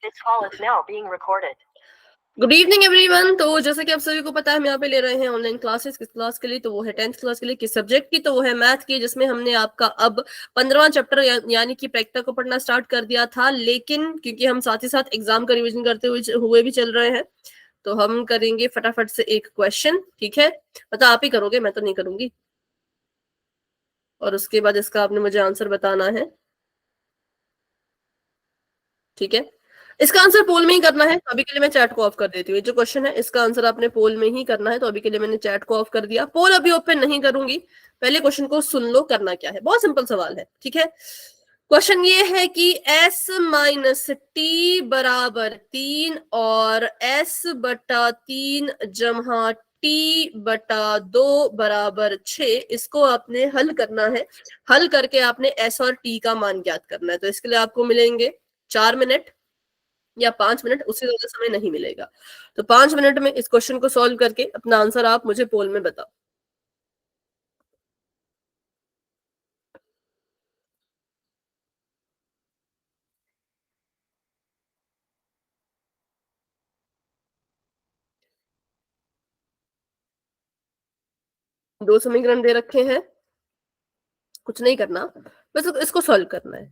This call is now being recorded. Good evening everyone. तो जैसे कि आप सभी को पता है हम यहाँ पे ले रहे हैं ऑनलाइन क्लासेस। किस क्लास के लिए? तो वो है 10th क्लास के लिए। किस सब्जेक्ट की? तो वो है मैथ की, जिसमें हमने आपका अब 15वां चैप्टर यानी कि प्रैक्टिकल को पढ़ना स्टार्ट कर दिया था, लेकिन क्योंकि हम साथ ही साथ एग्जाम का रिविजन करते हुए भी चल रहे हैं, तो हम करेंगे फटाफट से एक क्वेश्चन। ठीक है, मतलब आप ही करोगे, मैं तो नहीं करूंगी। और उसके बाद इसका आपने मुझे आंसर बताना है। ठीक है, इसका आंसर पोल में ही करना है। तो अभी के लिए मैं चैट को ऑफ कर देती हूँ। ये जो क्वेश्चन है इसका आंसर आपने पोल में ही करना है। तो अभी के लिए मैंने चैट को ऑफ कर दिया, पोल अभी ओपन नहीं करूंगी। पहले क्वेश्चन को सुन लो, करना क्या है, बहुत सिंपल सवाल है। ठीक है, क्वेश्चन ये है कि s माइनस टी बराबर 3 और s बटा 3 जमा t बटा 2 बराबर 6, इसको आपने हल करना है। हल करके आपने s और t का मान ज्ञात करना है। तो इसके लिए आपको मिलेंगे 4 मिनट या 5 मिनट, उससे ज्यादा समय नहीं मिलेगा। तो 5 मिनट में इस क्वेश्चन को सॉल्व करके अपना आंसर आप मुझे पोल में बताओ। दो समीकरण दे रखे हैं, कुछ नहीं करना, बस इसको सॉल्व करना है।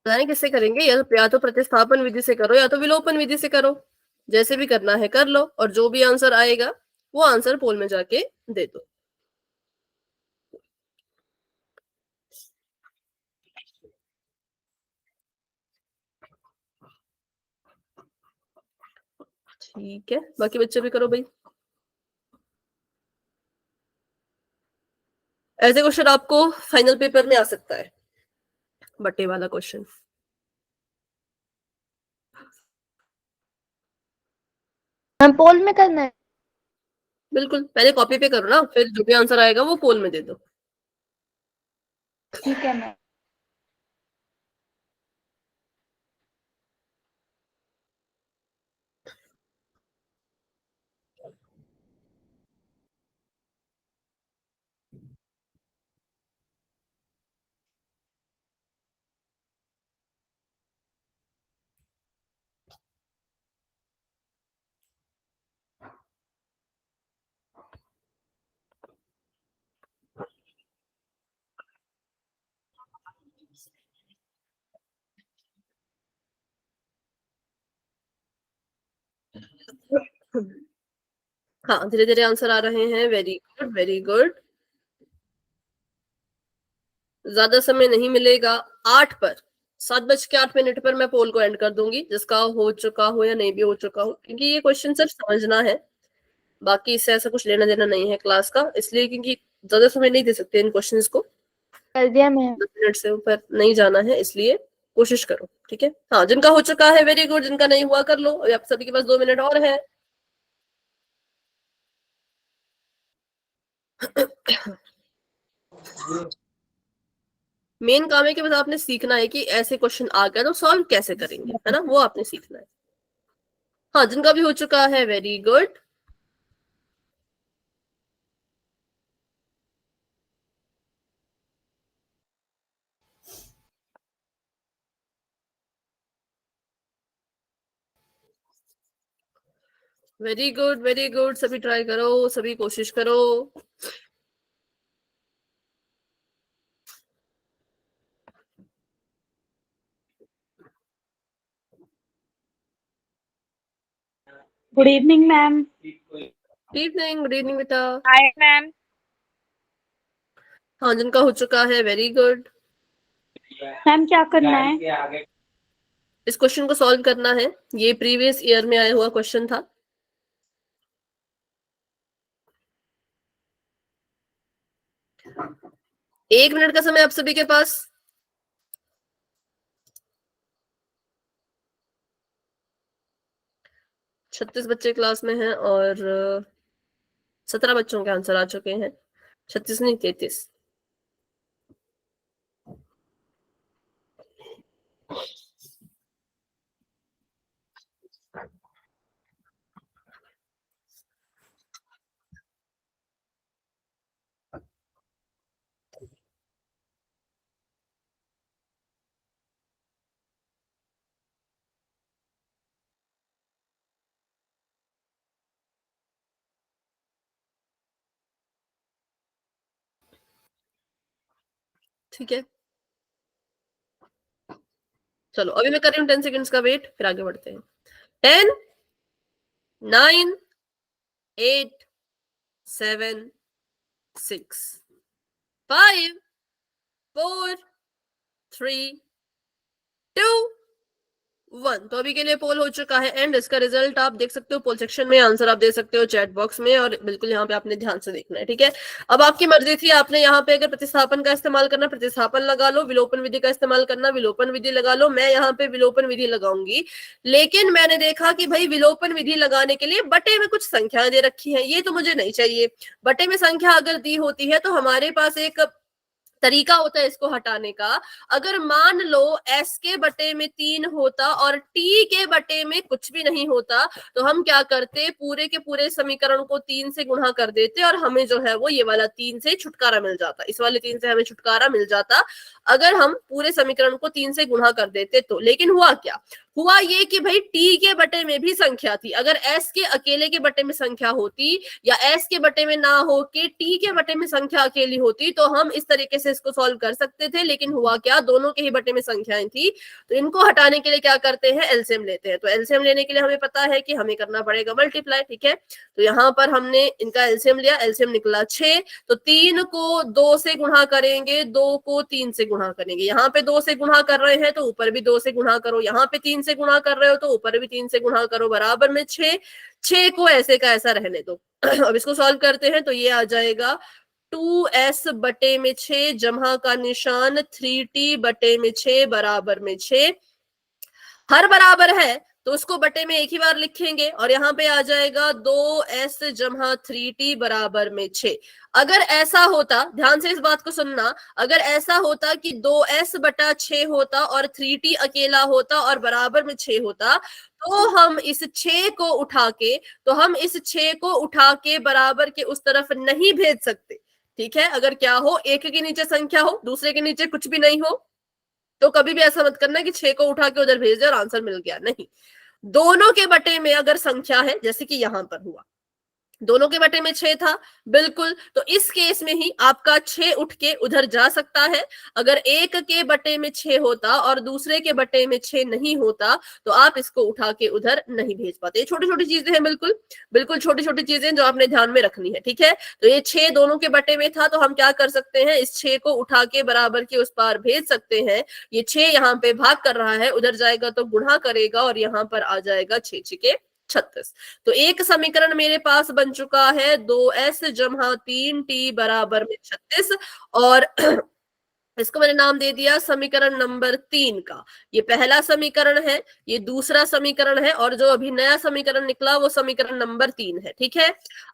पता नहीं किससे करेंगे, या तो प्रतिस्थापन विधि से करो या तो विलोपन विधि से करो। जैसे भी करना है कर लो, और जो भी आंसर आएगा वो आंसर पोल में जाके दे दो। ठीक है, बाकी बच्चे भी करो भाई। ऐसे क्वेश्चन आपको फाइनल पेपर में आ सकता है, बट्टे वाला क्वेश्चन। हम पोल में करना है। बिल्कुल, पहले कॉपी पे करो ना, फिर जो भी आंसर आएगा वो पोल में दे दो। ठीक है मैम। हाँ, धीरे धीरे आंसर आ रहे हैं। Very good, very good. ज्यादा समय नहीं मिलेगा। 8 पर 7:08 पर मैं पोल को एंड कर दूंगी, जिसका हो चुका हो या नहीं भी हो चुका हो, क्योंकि ये क्वेश्चन सिर्फ समझना है, बाकी इससे ऐसा कुछ लेना देना नहीं है क्लास का। इसलिए क्योंकि ज्यादा समय नहीं दे सकते इन क्वेश्चंस को, कर दिया मैम। 10 मिनट से ऊपर नहीं जाना है, इसलिए कोशिश करो। ठीक है, हाँ, जिनका हो चुका है वेरी गुड, जिनका नहीं हुआ कर लो। अभी आप सभी के पास 2 मिनट और है। मेन काम है कि बस आपने सीखना है कि ऐसे क्वेश्चन आ गए तो सॉल्व कैसे करेंगे, है ना, वो आपने सीखना है। हाँ, जिनका भी हो चुका है very good. Very good, very good. सभी ट्राई करो, सभी कोशिश करो। Good evening ma'am. Good evening, good evening बेटा। Hi ma'am. हाँ, जिनका हो चुका है वेरी गुड। मैम क्या करना है? इस क्वेश्चन को सॉल्व करना है। ये प्रीवियस ईयर में आया हुआ क्वेश्चन था। एक मिनट का समय आप सभी के पास। 36 बच्चे क्लास में हैं और 17 बच्चों के आंसर आ चुके हैं, 36 नहीं 33। ठीक है, चलो अभी मैं कर रही हूँ 10 सेकेंड्स का वेट, फिर आगे बढ़ते हैं। 10, 9, 8, 7, 6, 5, 4, 3, 2, 1। तो अभी के लिए पोल हो चुका है एंड इसका रिजल्ट आप देख सकते हो पोल सेक्शन में, आंसर आप दे सकते हो चैट बॉक्स में, और बिल्कुल यहाँ पे आपने ध्यान से देखना है, ठीक है। अब आपकी मर्जी थी, आपने यहाँ पे अगर प्रतिस्थापन का इस्तेमाल करना प्रतिस्थापन लगा लो, विलोपन विधि का इस्तेमाल करना विलोपन विधि लगा लो। मैं यहाँ पे विलोपन विधि लगाऊंगी, लेकिन मैंने देखा कि भाई विलोपन विधि लगाने के लिए बटे में कुछ संख्या दे रखी है, ये तो मुझे नहीं चाहिए। बटे में संख्या अगर दी होती है तो हमारे पास एक तरीका होता है इसको हटाने का। अगर मान लो s के बटे में 3 होता और t के बटे में कुछ भी नहीं होता, तो हम क्या करते, पूरे के पूरे समीकरण को 3 से गुणा कर देते और हमें जो है वो ये वाला 3 से छुटकारा मिल जाता, इस वाले 3 से हमें छुटकारा मिल जाता अगर हम पूरे समीकरण को 3 से गुणा कर देते तो। लेकिन हुआ क्या, हुआ ये कि भाई t के बटे में भी संख्या थी। अगर s के अकेले के बटे में संख्या होती या s के बटे में ना हो के t के बटे में संख्या अकेली होती तो हम इस तरीके से इसको सॉल्व कर सकते थे। लेकिन हुआ क्या, दोनों के ही बटे में संख्याएं थी, तो इनको हटाने के लिए क्या करते हैं, एलसीएम लेते हैं। तो एलसीएम लेने के लिए हमें पता है कि हमें करना पड़ेगा मल्टीप्लाई, ठीक है। तो यहाँ पर हमने इनका एलसीएम लिया, एलसीएम निकला 6, तो 3 को 2 से गुणा करेंगे, 2 को 3 से गुणा करेंगे। यहाँ पे 2 से गुणा कर रहे हैं तो ऊपर भी 2 से गुणा करो, यहाँ पे 3 से गुणा कर रहे हो तो ऊपर भी 3 से गुणा करो, बराबर में 6। 6 को ऐसे का ऐसा रहने दो। अब इसको सॉल्व करते हैं तो ये आ जाएगा 2s बटे में 6 जमा का निशान 3t बटे में 6 बराबर में 6। हर बराबर है तो उसको बटे में एक ही बार लिखेंगे और यहाँ पे आ जाएगा 2s जमा 3t बराबर में 6। अगर ऐसा होता, ध्यान से इस बात को सुनना, अगर ऐसा होता कि 2s बटा 6 होता और 3t अकेला होता और बराबर में 6 होता, तो हम इस 6 को उठा के, तो हम इस 6 को उठा के बराबर के उस तरफ नहीं भेज सकते, ठीक है। अगर क्या हो, एक के नीचे संख्या हो, दूसरे के नीचे कुछ भी नहीं हो, तो कभी भी ऐसा मत करना कि 6 को उठा के उधर भेज दे और आंसर मिल गया, नहीं। दोनों के बटे में अगर संख्या है, जैसे कि यहां पर हुआ, दोनों के बटे में 6 था, बिल्कुल, तो इस केस में ही आपका 6 उठ के उधर जा सकता है। अगर एक के बटे में 6 होता और दूसरे के बटे में 6 नहीं होता तो आप इसको उठा के उधर नहीं भेज पाते। ये छोटी छोटी चीजें हैं, बिल्कुल बिल्कुल छोटी छोटी चीजें जो आपने ध्यान में रखनी है, ठीक है। तो ये 6 दोनों के बटे में था तो हम क्या कर सकते हैं, इस 6 को उठा के बराबर के उस पार भेज सकते हैं। ये 6 यहाँ पे भाग कर रहा है, उधर जाएगा तो गुणा करेगा और यहाँ पर आ जाएगा 6 6 36। तो एक समीकरण मेरे पास बन चुका है 2s जमा 3t बराबर में 36, और इसको मैंने नाम दे दिया समीकरण नंबर 3 का। ये पहला समीकरण है, ये दूसरा समीकरण है, और जो अभी नया समीकरण निकला वो समीकरण नंबर 3 है, ठीक है।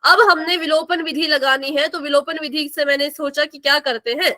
अब हमने विलोपन विधि लगानी है, तो विलोपन विधि से मैंने सोचा कि क्या करते हैं,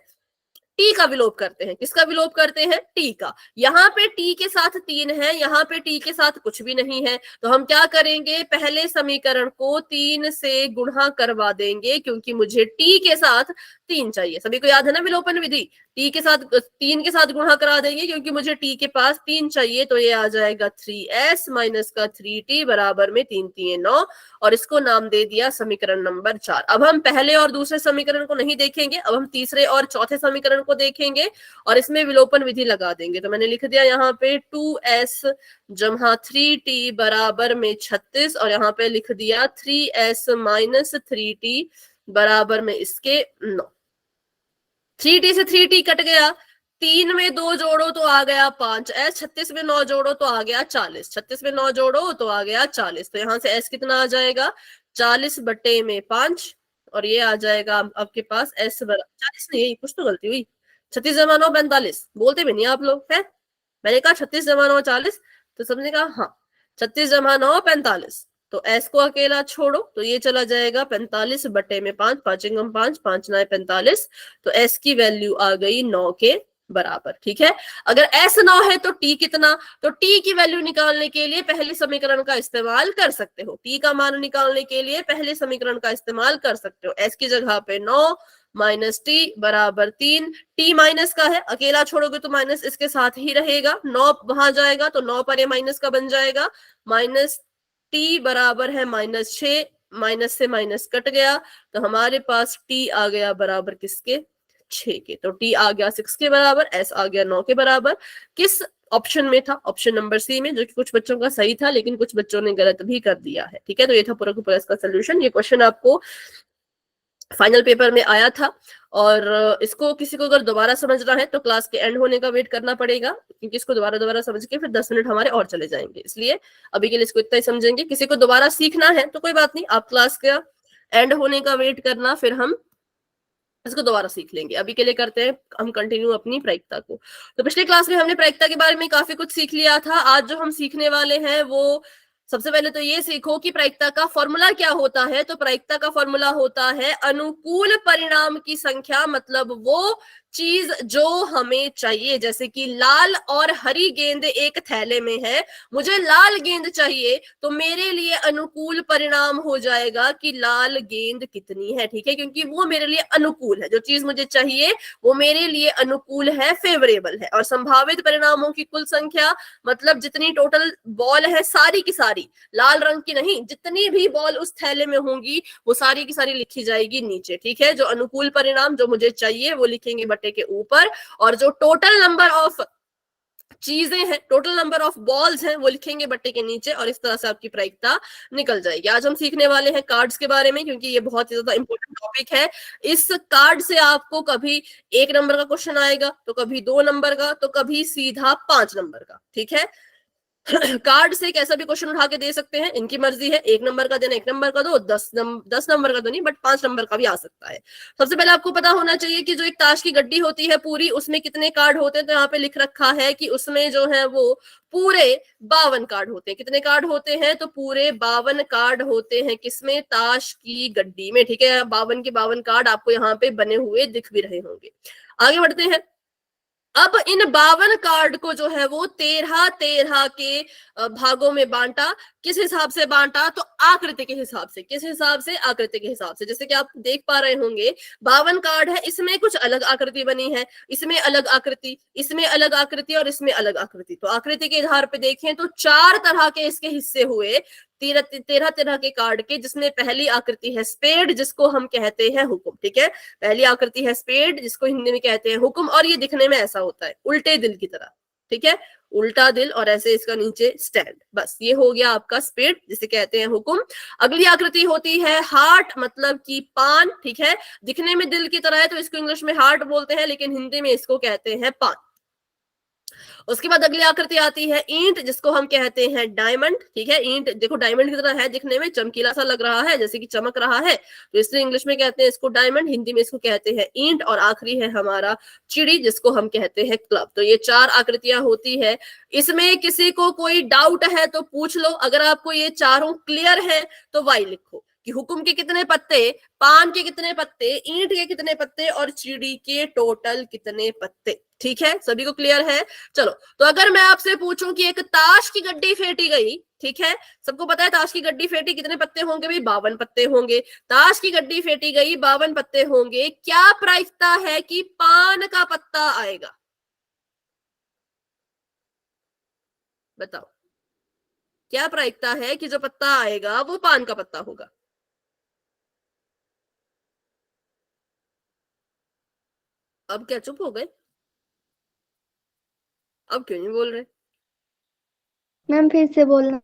टी का विलोप करते हैं। किसका विलोप करते हैं, टी का। यहाँ पे टी के साथ 3 है, यहाँ पे टी के साथ कुछ भी नहीं है, तो हम क्या करेंगे, पहले समीकरण को 3 से गुणा करवा देंगे, क्योंकि मुझे टी के साथ 3 चाहिए। सभी को याद है ना विलोपन विधि, टी के साथ 3 के साथ गुणा करा देंगे क्योंकि मुझे टी के पास 3 चाहिए। तो ये आ जाएगा 3s माइनस का 3t बराबर में 3 3 9, और इसको नाम दे दिया समीकरण नंबर 4। अब हम पहले और दूसरे समीकरण को नहीं देखेंगे, अब हम तीसरे और चौथे समीकरण को देखेंगे और इसमें विलोपन विधि लगा देंगे। तो मैंने लिख दिया यहाँ पे 2s जमा 3t बराबर में 36, और यहाँ पे लिख दिया 3s माइनस 3t बराबर में इसके 9। 3t से 3t कट गया, 3 में 2 जोड़ो तो आ गया 5s, 36 में 9 जोड़ो तो आ गया 40, 36 में 9 जोड़ो तो आ गया 40। तो यहाँ से s कितना आ जाएगा, 40 बटे में 5, और ये आ जाएगा आपके पास s बराबर 40 नहीं, कुछ तो गलती हुई, 36 जमा 9 45, बोलते भी नहीं आप लोग है। मैंने कहा 36 जमा 9 40, तो सबने कहा हाँ 36 जमा 9 45, तो s को अकेला छोड़ो तो ये चला जाएगा 45 बटे में 5, 5 एकम 5, 5 9 45, तो s की वैल्यू आ गई 9 के बराबर। ठीक है, अगर s 9 है तो t कितना, तो t की वैल्यू निकालने के लिए पहले समीकरण का इस्तेमाल कर सकते हो, t का मान निकालने के लिए पहले समीकरण का इस्तेमाल कर सकते हो। s की जगह पे 9 माइनस टी बराबर 3, टी माइनस का है, अकेला छोड़ोगे तो माइनस इसके साथ ही रहेगा, 9 वहां जाएगा तो 9 पर ये माइनस का बन जाएगा, माइनस टी बराबर है -6, माइनस से माइनस कट गया तो हमारे पास टी आ गया बराबर किसके, 6 के। तो टी आ गया 6 के बराबर, एस आ गया 9 के बराबर। किस ऑप्शन में था, ऑप्शन नंबर सी में, जो कि कुछ बच्चों का सही था लेकिन कुछ बच्चों ने गलत भी कर दिया है। ठीक है, तो ये था पूरा का पूरा इसका सोल्यूशन। ये क्वेश्चन आपको फाइनल पेपर में आया था, और इसको किसी को अगर दोबारा समझना है तो क्लास के एंड होने का वेट करना पड़ेगा, क्योंकि इसको दोबारा समझ के फिर 10 मिनट हमारे और चले जाएंगे, इसलिए अभी के लिए इसको इतना ही समझेंगे। किसी को दोबारा सीखना है तो कोई बात नहीं, आप क्लास का एंड होने का वेट करना, फिर हम इसको दोबारा सीख लेंगे। अभी के लिए करते हैं हम कंटिन्यू अपनी प्रायिकता को। तो पिछली क्लास में हमने प्रायिकता के बारे में काफी कुछ सीख लिया था। आज जो हम सीखने वाले हैं वो, सबसे पहले तो ये सीखो कि प्रायिकता का फॉर्मूला क्या होता है। तो प्रायिकता का फॉर्मूला होता है अनुकूल परिणाम की संख्या, मतलब वो चीज जो हमें चाहिए। जैसे कि लाल और हरी गेंद एक थैले में है, मुझे लाल गेंद चाहिए, तो मेरे लिए अनुकूल परिणाम हो जाएगा कि लाल गेंद कितनी है। ठीक है, क्योंकि वो मेरे लिए अनुकूल है, जो चीज मुझे चाहिए वो मेरे लिए अनुकूल है, फेवरेबल है। और संभावित परिणामों की कुल संख्या, मतलब जितनी टोटल बॉल है सारी की सारी, लाल रंग की नहीं, जितनी भी बॉल उस थैले में होंगी वो सारी की सारी लिखी जाएगी नीचे। ठीक है, जो अनुकूल परिणाम जो मुझे चाहिए वो लिखेंगे बट्टे के ऊपर, और जो टोटल नंबर ऑफ चीजें हैं, टोटल नंबर ऑफ बॉल्स हैं, वो लिखेंगे बट्टे के नीचे, और इस तरह से आपकी प्रायिकता निकल जाएगी। आज हम सीखने वाले हैं कार्ड्स के बारे में, क्योंकि ये बहुत ही ज्यादा इंपॉर्टेंट टॉपिक है। इस कार्ड से आपको कभी 1 नंबर का क्वेश्चन आएगा, तो कभी 2 नंबर का, तो कभी सीधा 5 नंबर का। ठीक है, कार्ड से कैसा भी क्वेश्चन उठा के दे सकते हैं, इनकी मर्जी है। 1 नंबर का देना 1 नंबर का दो, 10 नंबर का तो नहीं, बट 5 नंबर का भी आ सकता है। सबसे पहले आपको पता होना चाहिए कि जो एक ताश की गड्डी होती है पूरी, उसमें कितने कार्ड होते हैं। तो यहाँ पे लिख रखा है कि उसमें जो है वो पूरे 52 कार्ड होते हैं। कितने कार्ड होते हैं, तो पूरे 52 कार्ड होते हैं। किसमें, ताश की गड्डी में। ठीक है, 52 के 52 कार्ड आपको यहाँ पे बने हुए दिख भी रहे होंगे। आगे बढ़ते हैं। अब इन 52 कार्ड को जो है वो 13 के भागों में बांटा। किस हिसाब से बांटा, तो आकृति के हिसाब से। किस हिसाब से, आकृति के हिसाब से। जैसे कि आप देख पा रहे होंगे 52 कार्ड है, इसमें कुछ अलग आकृति बनी है, इसमें अलग आकृति, इसमें अलग आकृति, और इसमें अलग आकृति। तो आकृति के आधार पे देखें तो 4 तरह के इसके हिस्से हुए, 13 तरह के कार्ड के, जिसमें पहली आकृति है स्पेड, जिसको हम कहते हैं हुक्म। ठीक है, पहली आकृति है स्पेड, जिसको हिंदी में कहते हैं हुक्म, और ये दिखने में ऐसा होता है उल्टे दिल की तरह। ठीक है, उल्टा दिल, और ऐसे इसका नीचे स्टैंड। बस ये हो गया आपका स्पेड, जिसे कहते हैं हुक्म। अगली आकृति होती है हार्ट, मतलब कि पान। ठीक है, दिखने में दिल की तरह है तो इसको इंग्लिश में हार्ट बोलते हैं, लेकिन हिंदी में इसको कहते हैं पान। उसके बाद अगली आकृति आती है ईंट, जिसको हम कहते हैं डायमंड। ठीक है, ईंट देखो डायमंड की तरह है दिखने में, चमकीला सा लग रहा है, जैसे कि चमक रहा है, तो इसलिए इंग्लिश में कहते हैं इसको डायमंड, हिंदी में इसको कहते हैं ईंट। और आखिरी है हमारा चिड़ी, जिसको हम कहते हैं क्लब। तो ये 4 आकृतियां होती है। इसमें किसी को कोई डाउट है तो पूछ लो। अगर आपको ये चारों क्लियर है तो वाई लिखो कि हुक्म के कितने पत्ते, पान के कितने पत्ते, ईंट के कितने पत्ते, और चिड़ी के टोटल कितने पत्ते। ठीक है, सभी को क्लियर है। चलो, तो अगर मैं आपसे पूछूं कि एक ताश की गड्डी फेंटी गई, ठीक है, सबको पता है ताश की गड्डी फेंटी कितने पत्ते होंगे भाई, 52 पत्ते होंगे। ताश की गड्डी फेंटी गई, 52 पत्ते होंगे। क्या प्रायिकता है कि पान का पत्ता आएगा, बताओ। क्या प्रायिकता है कि जो पत्ता आएगा वो पान का पत्ता होगा। अब क्या चुप हो गए, अब क्यों नहीं बोल रहे। मैम फिर से बोलना।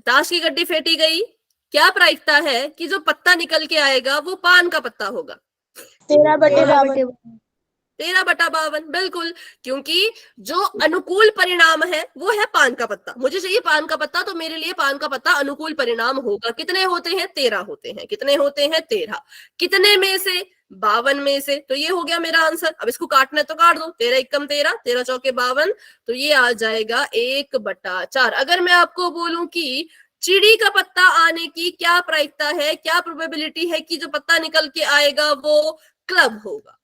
ताश की गड्डी फेंटी गई, क्या प्रायिकता है कि जो पत्ता निकल के आएगा वो पान का पत्ता होगा। 13/52। 13/52, बिल्कुल। क्योंकि जो अनुकूल परिणाम है वो है पान का पत्ता। मुझे चाहिए पान का पत्ता, तो मेरे लिए पान का पत्ता अनुकूल परिणाम होगा। कितने होते हैं, 13 होते हैं। कितने होते हैं, 13। कितने में से, 52 में से। तो ये हो गया मेरा आंसर। अब इसको काटना है तो काट दो, 13 एकम 13, 13 चौके 52, तो ये आ जाएगा 1/4। अगर मैं आपको बोलूं कि चिड़ी का पत्ता आने की क्या प्रायिकता है, क्या प्रोबेबिलिटी है कि जो पत्ता निकल के आएगा वो क्लब होगा?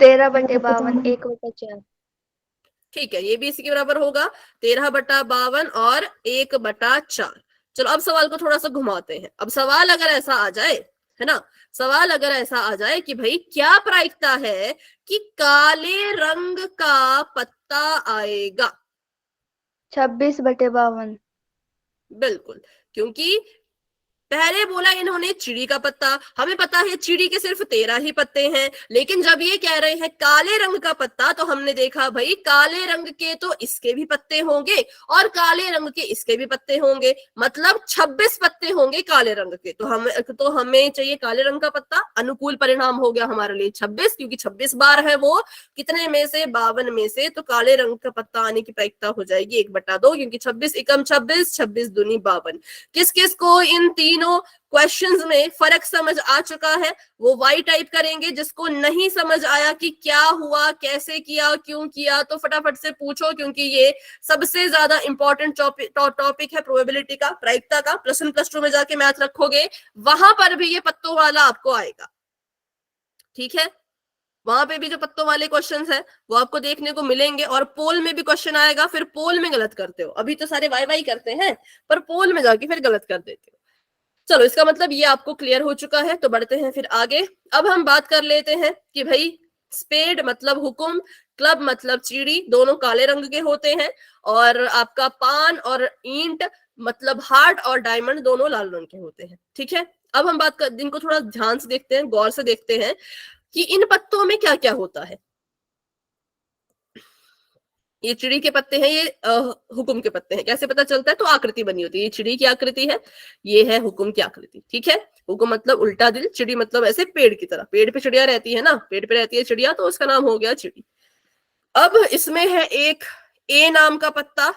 13/52 1/4। ठीक है, ये भी इसी के बराबर होगा, 13/52 और 1/4। चलो अब सवाल को थोड़ा सा घुमाते हैं। अब सवाल अगर ऐसा आ जाए, है ना, सवाल अगर ऐसा आ जाए कि भाई क्या प्रायिकता है कि काले रंग का पत्ता आएगा? 26/52। बिल्कुल, क्योंकि पहले बोला इन्होंने चिड़ी का पत्ता, हमें पता है चिड़ी के सिर्फ 13 ही पत्ते हैं, लेकिन जब ये कह रहे हैं काले रंग का पत्ता तो हमने देखा भाई काले रंग के तो इसके भी पत्ते होंगे और काले रंग के इसके भी पत्ते होंगे, मतलब 26 पत्ते होंगे काले रंग के। तो हमें चाहिए काले रंग का पत्ता, अनुकूल परिणाम हो गया हमारे लिए 26, क्योंकि 26 बार है वो कितने में से, 52 में से, तो काले रंग का पत्ता आने की प्रायिकता हो जाएगी 1/2, क्योंकि 26 एकम 26, 26 दूनी 52। किस किस को इन तीनों क्वेश्चंस में फर्क समझ आ चुका है वो वाई टाइप करेंगे, जिसको नहीं समझ आया कि क्या हुआ, कैसे किया, क्यों किया, तो फटाफट से पूछो, क्योंकि ये सबसे ज्यादा इंपॉर्टेंट टॉपिक है प्रोबेबिलिटी का, प्रायिकता का। +1 +2 में जाके मैथ रखोगे वहां पर भी ये पत्तों वाला आपको आएगा, ठीक है, वहां पे भी जो पत्तों वाले क्वेश्चंस है वो आपको देखने को मिलेंगे, और पोल में भी क्वेश्चन आएगा, फिर पोल में गलत करते हो, अभी तो सारे वाई वाई करते हैं पर पोल में जाके फिर गलत कर देते हो। चलो इसका मतलब ये आपको क्लियर हो चुका है, तो बढ़ते हैं फिर आगे। अब हम बात कर लेते हैं कि भाई स्पेड मतलब हुकुम, क्लब मतलब चिड़ी, दोनों काले रंग के होते हैं, और आपका पान और ईंट मतलब हार्ट और डायमंड दोनों लाल रंग के होते हैं, ठीक है। अब हम बात कर, इनको थोड़ा ध्यान से देखते हैं, गौर से देखते हैं कि इन पत्तों में क्या क्या होता है। ये चिड़ी के पत्ते हैं, ये हुकुम के पत्ते हैं, कैसे पता चलता है, तो आकृति बनी होती है, ये चिड़ी की आकृति है, ये है हुकुम की आकृति, ठीक है। हुकुम मतलब उल्टा दिल, चिड़ी मतलब ऐसे पेड़ की तरह, पेड़ पे चिड़िया रहती है ना, पेड़ पे रहती है चिड़िया, तो उसका नाम हो गया चिड़ी। अब इसमें है एक ए नाम का पत्ता,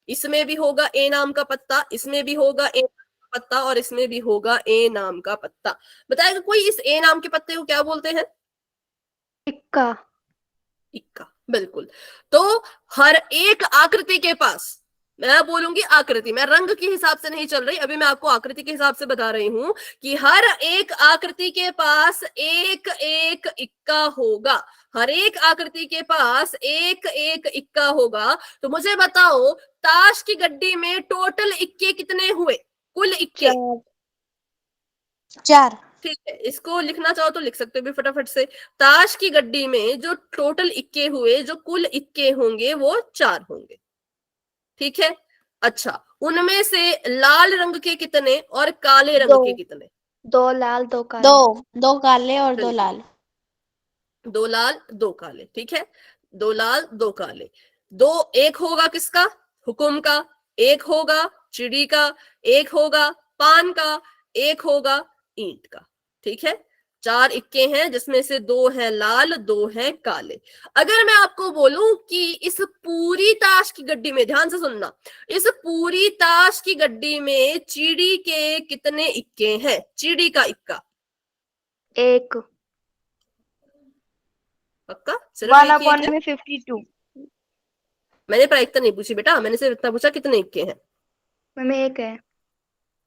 इसमें भी होगा ए नाम का पत्ता, इसमें भी होगा ए नाम का पत्ता, और इसमें भी होगा ए नाम का पत्ता। बताएगा कोई इस ए नाम के पत्ते को क्या बोलते हैं? इक्का। इक्का, बिल्कुल। तो हर एक आकृति के पास, मैं बोलूंगी आकृति, मैं रंग के हिसाब से नहीं चल रही, अभी मैं आपको आकृति के हिसाब से बता रही हूं कि हर एक आकृति के पास एक एक इक्का होगा, हर एक आकृति के पास एक एक इक्का होगा। तो मुझे बताओ ताश की गड्डी में टोटल इक्के कितने हुए, कुल इक्के? 4। ठीक है, इसको लिखना चाहो तो लिख सकते हो भी फटाफट से। ताश की गड्डी में जो टोटल इक्के हुए, जो कुल इक्के होंगे वो 4 होंगे, ठीक है। अच्छा, उनमें से लाल रंग के कितने और काले रंग के कितने? 2 लाल 2 काले। 2 काले और 2 बिल्कुल। लाल। 2 लाल 2 काले, ठीक है, 2 लाल 2 काले। दो, एक होगा किसका, हुकुम का, एक होगा चिड़ी का, एक होगा पान का, एक होगा ईंट का, ठीक है। 4 इक्के हैं, जिसमें से 2 है लाल, 2 है काले। अगर मैं आपको बोलूं कि इस पूरी ताश की गड्डी में, ध्यान से सुनना, इस पूरी ताश की गड्डी में चिड़ी के कितने इक्के हैं? चिड़ी का इक्का 1। पक्का? सिर्फ एक ही एक है? 1/52। मैंने प्रायिकता नहीं पूछी बेटा, मैंने सिर्फ इतना पूछा कितने इक्के हैं। मैम 1 है।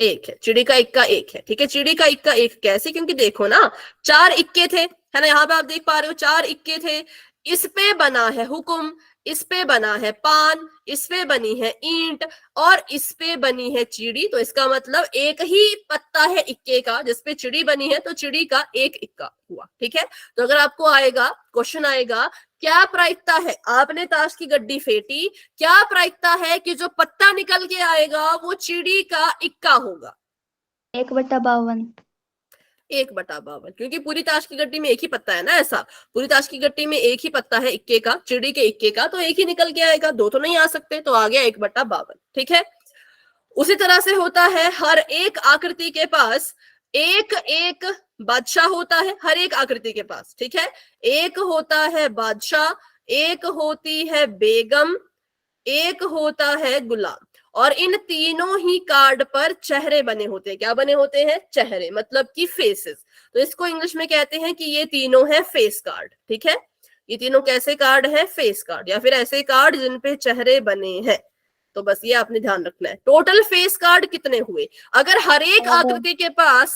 एक है, चिड़ी का इक्का एक है, ठीक है। चिड़ी का इक्का एक कैसे? क्योंकि देखो ना 4 इक्के थे, है ना, यहाँ पे आप देख पा रहे हो 4 इक्के थे। इस पे बना है हुकुम, इस पे बना है पान, इस पे बनी है ईंट, और इस पे बनी है चिड़ी। तो इसका मतलब एक ही पत्ता है इक्के का, जिसपे चिड़ी बनी है, तो चिड़ी का एक इक्का हुआ, ठीक है। तो अगर आपको आएगा क्वेश्चन आएगा क्या प्रायिकता है, आपने ताश की गड्डी फेंटी, क्या प्रायिकता है कि जो पत्ता निकल के आएगा वो चिड़ी का इक्का होगा? 1/52। 1/52, क्योंकि पूरी ताश की गड्डी में एक ही पत्ता है ना, ऐसा पूरी ताश की गड्डी में एक ही पत्ता है इक्के का, चिड़ी के इक्के का, तो एक ही निकल के आएगा, 2 तो नहीं आ सकते, तो आ गया 1/52, ठीक है। उसी तरह से होता है हर एक आकृति के पास एक एक बादशाह होता है, हर एक आकृति के पास, ठीक है। एक होता है बादशाह, एक होती है बेगम, एक होता है गुलाम, और इन तीनों ही कार्ड पर चेहरे बने होते हैं। क्या बने होते हैं? चेहरे, मतलब कि फेसेस। तो इसको इंग्लिश में कहते हैं कि ये तीनों है फेस कार्ड, ठीक है। ये तीनों कैसे कार्ड है? फेस कार्ड, या फिर ऐसे कार्ड जिन पे चेहरे बने हैं। तो बस ये आपने ध्यान रखना है। टोटल फेस कार्ड कितने हुए? अगर हर एक आकृति के पास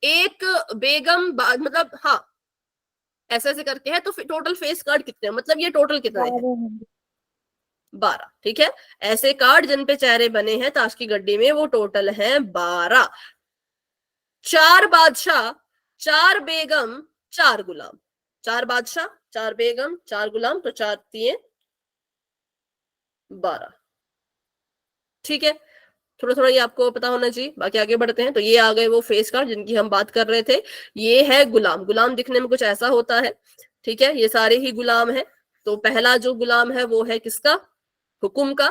एक बेगम मतलब हाँ ऐसे ऐसे करके है तो टोटल फेस कार्ड कितने, मतलब ये टोटल कितने हैं? 12। ठीक है, ऐसे कार्ड जिन पे चेहरे बने हैं ताश की गड्डी में वो टोटल हैं 12। 4 बादशाह, 4 बेगम, 4 गुलाम। 4 बादशाह, 4 बेगम, 4 गुलाम, तो 4 3 12। ठीक है, थोड़ा थोड़ा ये आपको पता होना चाहिए। बाकी आगे बढ़ते हैं। तो ये आ गए वो फेस कार्ड जिनकी हम बात कर रहे थे। ये है गुलाम। गुलाम दिखने में कुछ ऐसा होता है। ठीक है, ये सारे ही गुलाम है। तो पहला जो गुलाम है वो है किसका? हुकुम का,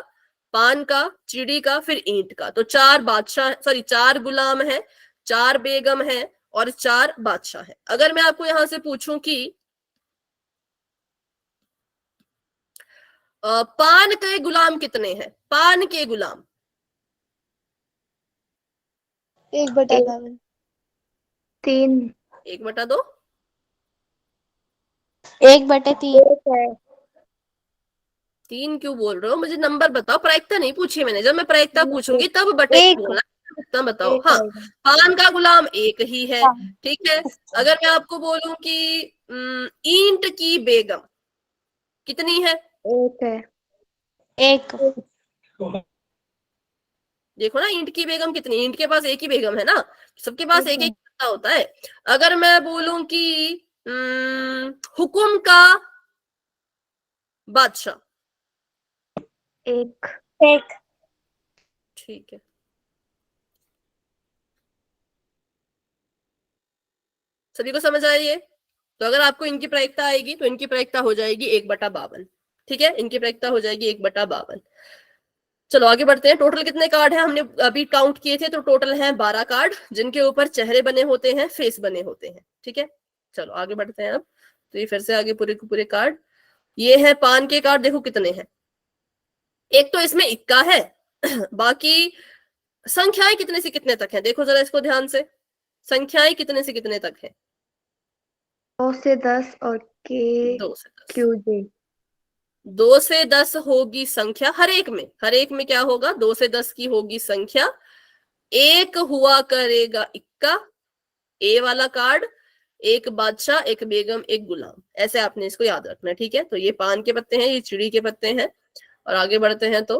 पान का, चिड़ी का, फिर ईंट का। तो 4 बादशाह, सॉरी 4 गुलाम है, 4 बेगम है और 4 बादशाह है। अगर मैं आपको यहां से पूछूं कि पान के गुलाम कितने हैं? पान के गुलाम 1/52। 3। 1/2, 1/3। 3 क्यों बोल रहे हो? मुझे नंबर बताओ। प्रायिकता नहीं पूछी मैंने। जब मैं प्रायिकता पूछूंगी तब बटे एक। बोलना, इतना बताओ। एक हाँ, आएगा। पान का गुलाम एक ही है। हाँ। ठीक है, अगर मैं आपको बोलूं कि ईंट की बेगम कितनी है? एक है। एक। देखो ना, ईंट की बेगम कितनी? ईंट के पास एक ही बेगम है ना, सबके पास एक है। एक पत्ता होता है। अगर मैं बोलूं कि हुकुम का बादशाह, एक। एक। ठीक है, सभी को समझ आया ये? तो अगर आपको इनकी प्रायिकता आएगी तो इनकी प्रायिकता हो जाएगी 1/52। ठीक है, इनकी प्रायिकता हो जाएगी 1/52। चलो आगे बढ़ते हैं। टोटल कितने कार्ड हैं हमने अभी काउंट किए थे? तो टोटल हैं 12 कार्ड जिनके ऊपर चेहरे बने होते हैं, फेस बने होते हैं। ठीक है, चलो आगे बढ़ते हैं अब। तो ये फिर से आगे पूरे के पूरे कार्ड। ये है पान के कार्ड, देखो कितने हैं। एक तो इसमें इक्का है बाकी संख्याएं कितने से कितने तक है? देखो जरा इसको ध्यान से, संख्याएं कितने से कितने तक है? 2 से 10 और के 2 से 10। क्यू जे। 2 से 10 होगी संख्या हर एक में। हर एक में क्या होगा? 2 से 10 की होगी संख्या। एक हुआ करेगा इक्का, ए वाला कार्ड, एक बादशाह, एक बेगम, एक गुलाम। ऐसे आपने इसको याद रखना है। ठीक है, तो ये पान के पत्ते हैं, ये चिड़ी के पत्ते हैं। और आगे बढ़ते हैं तो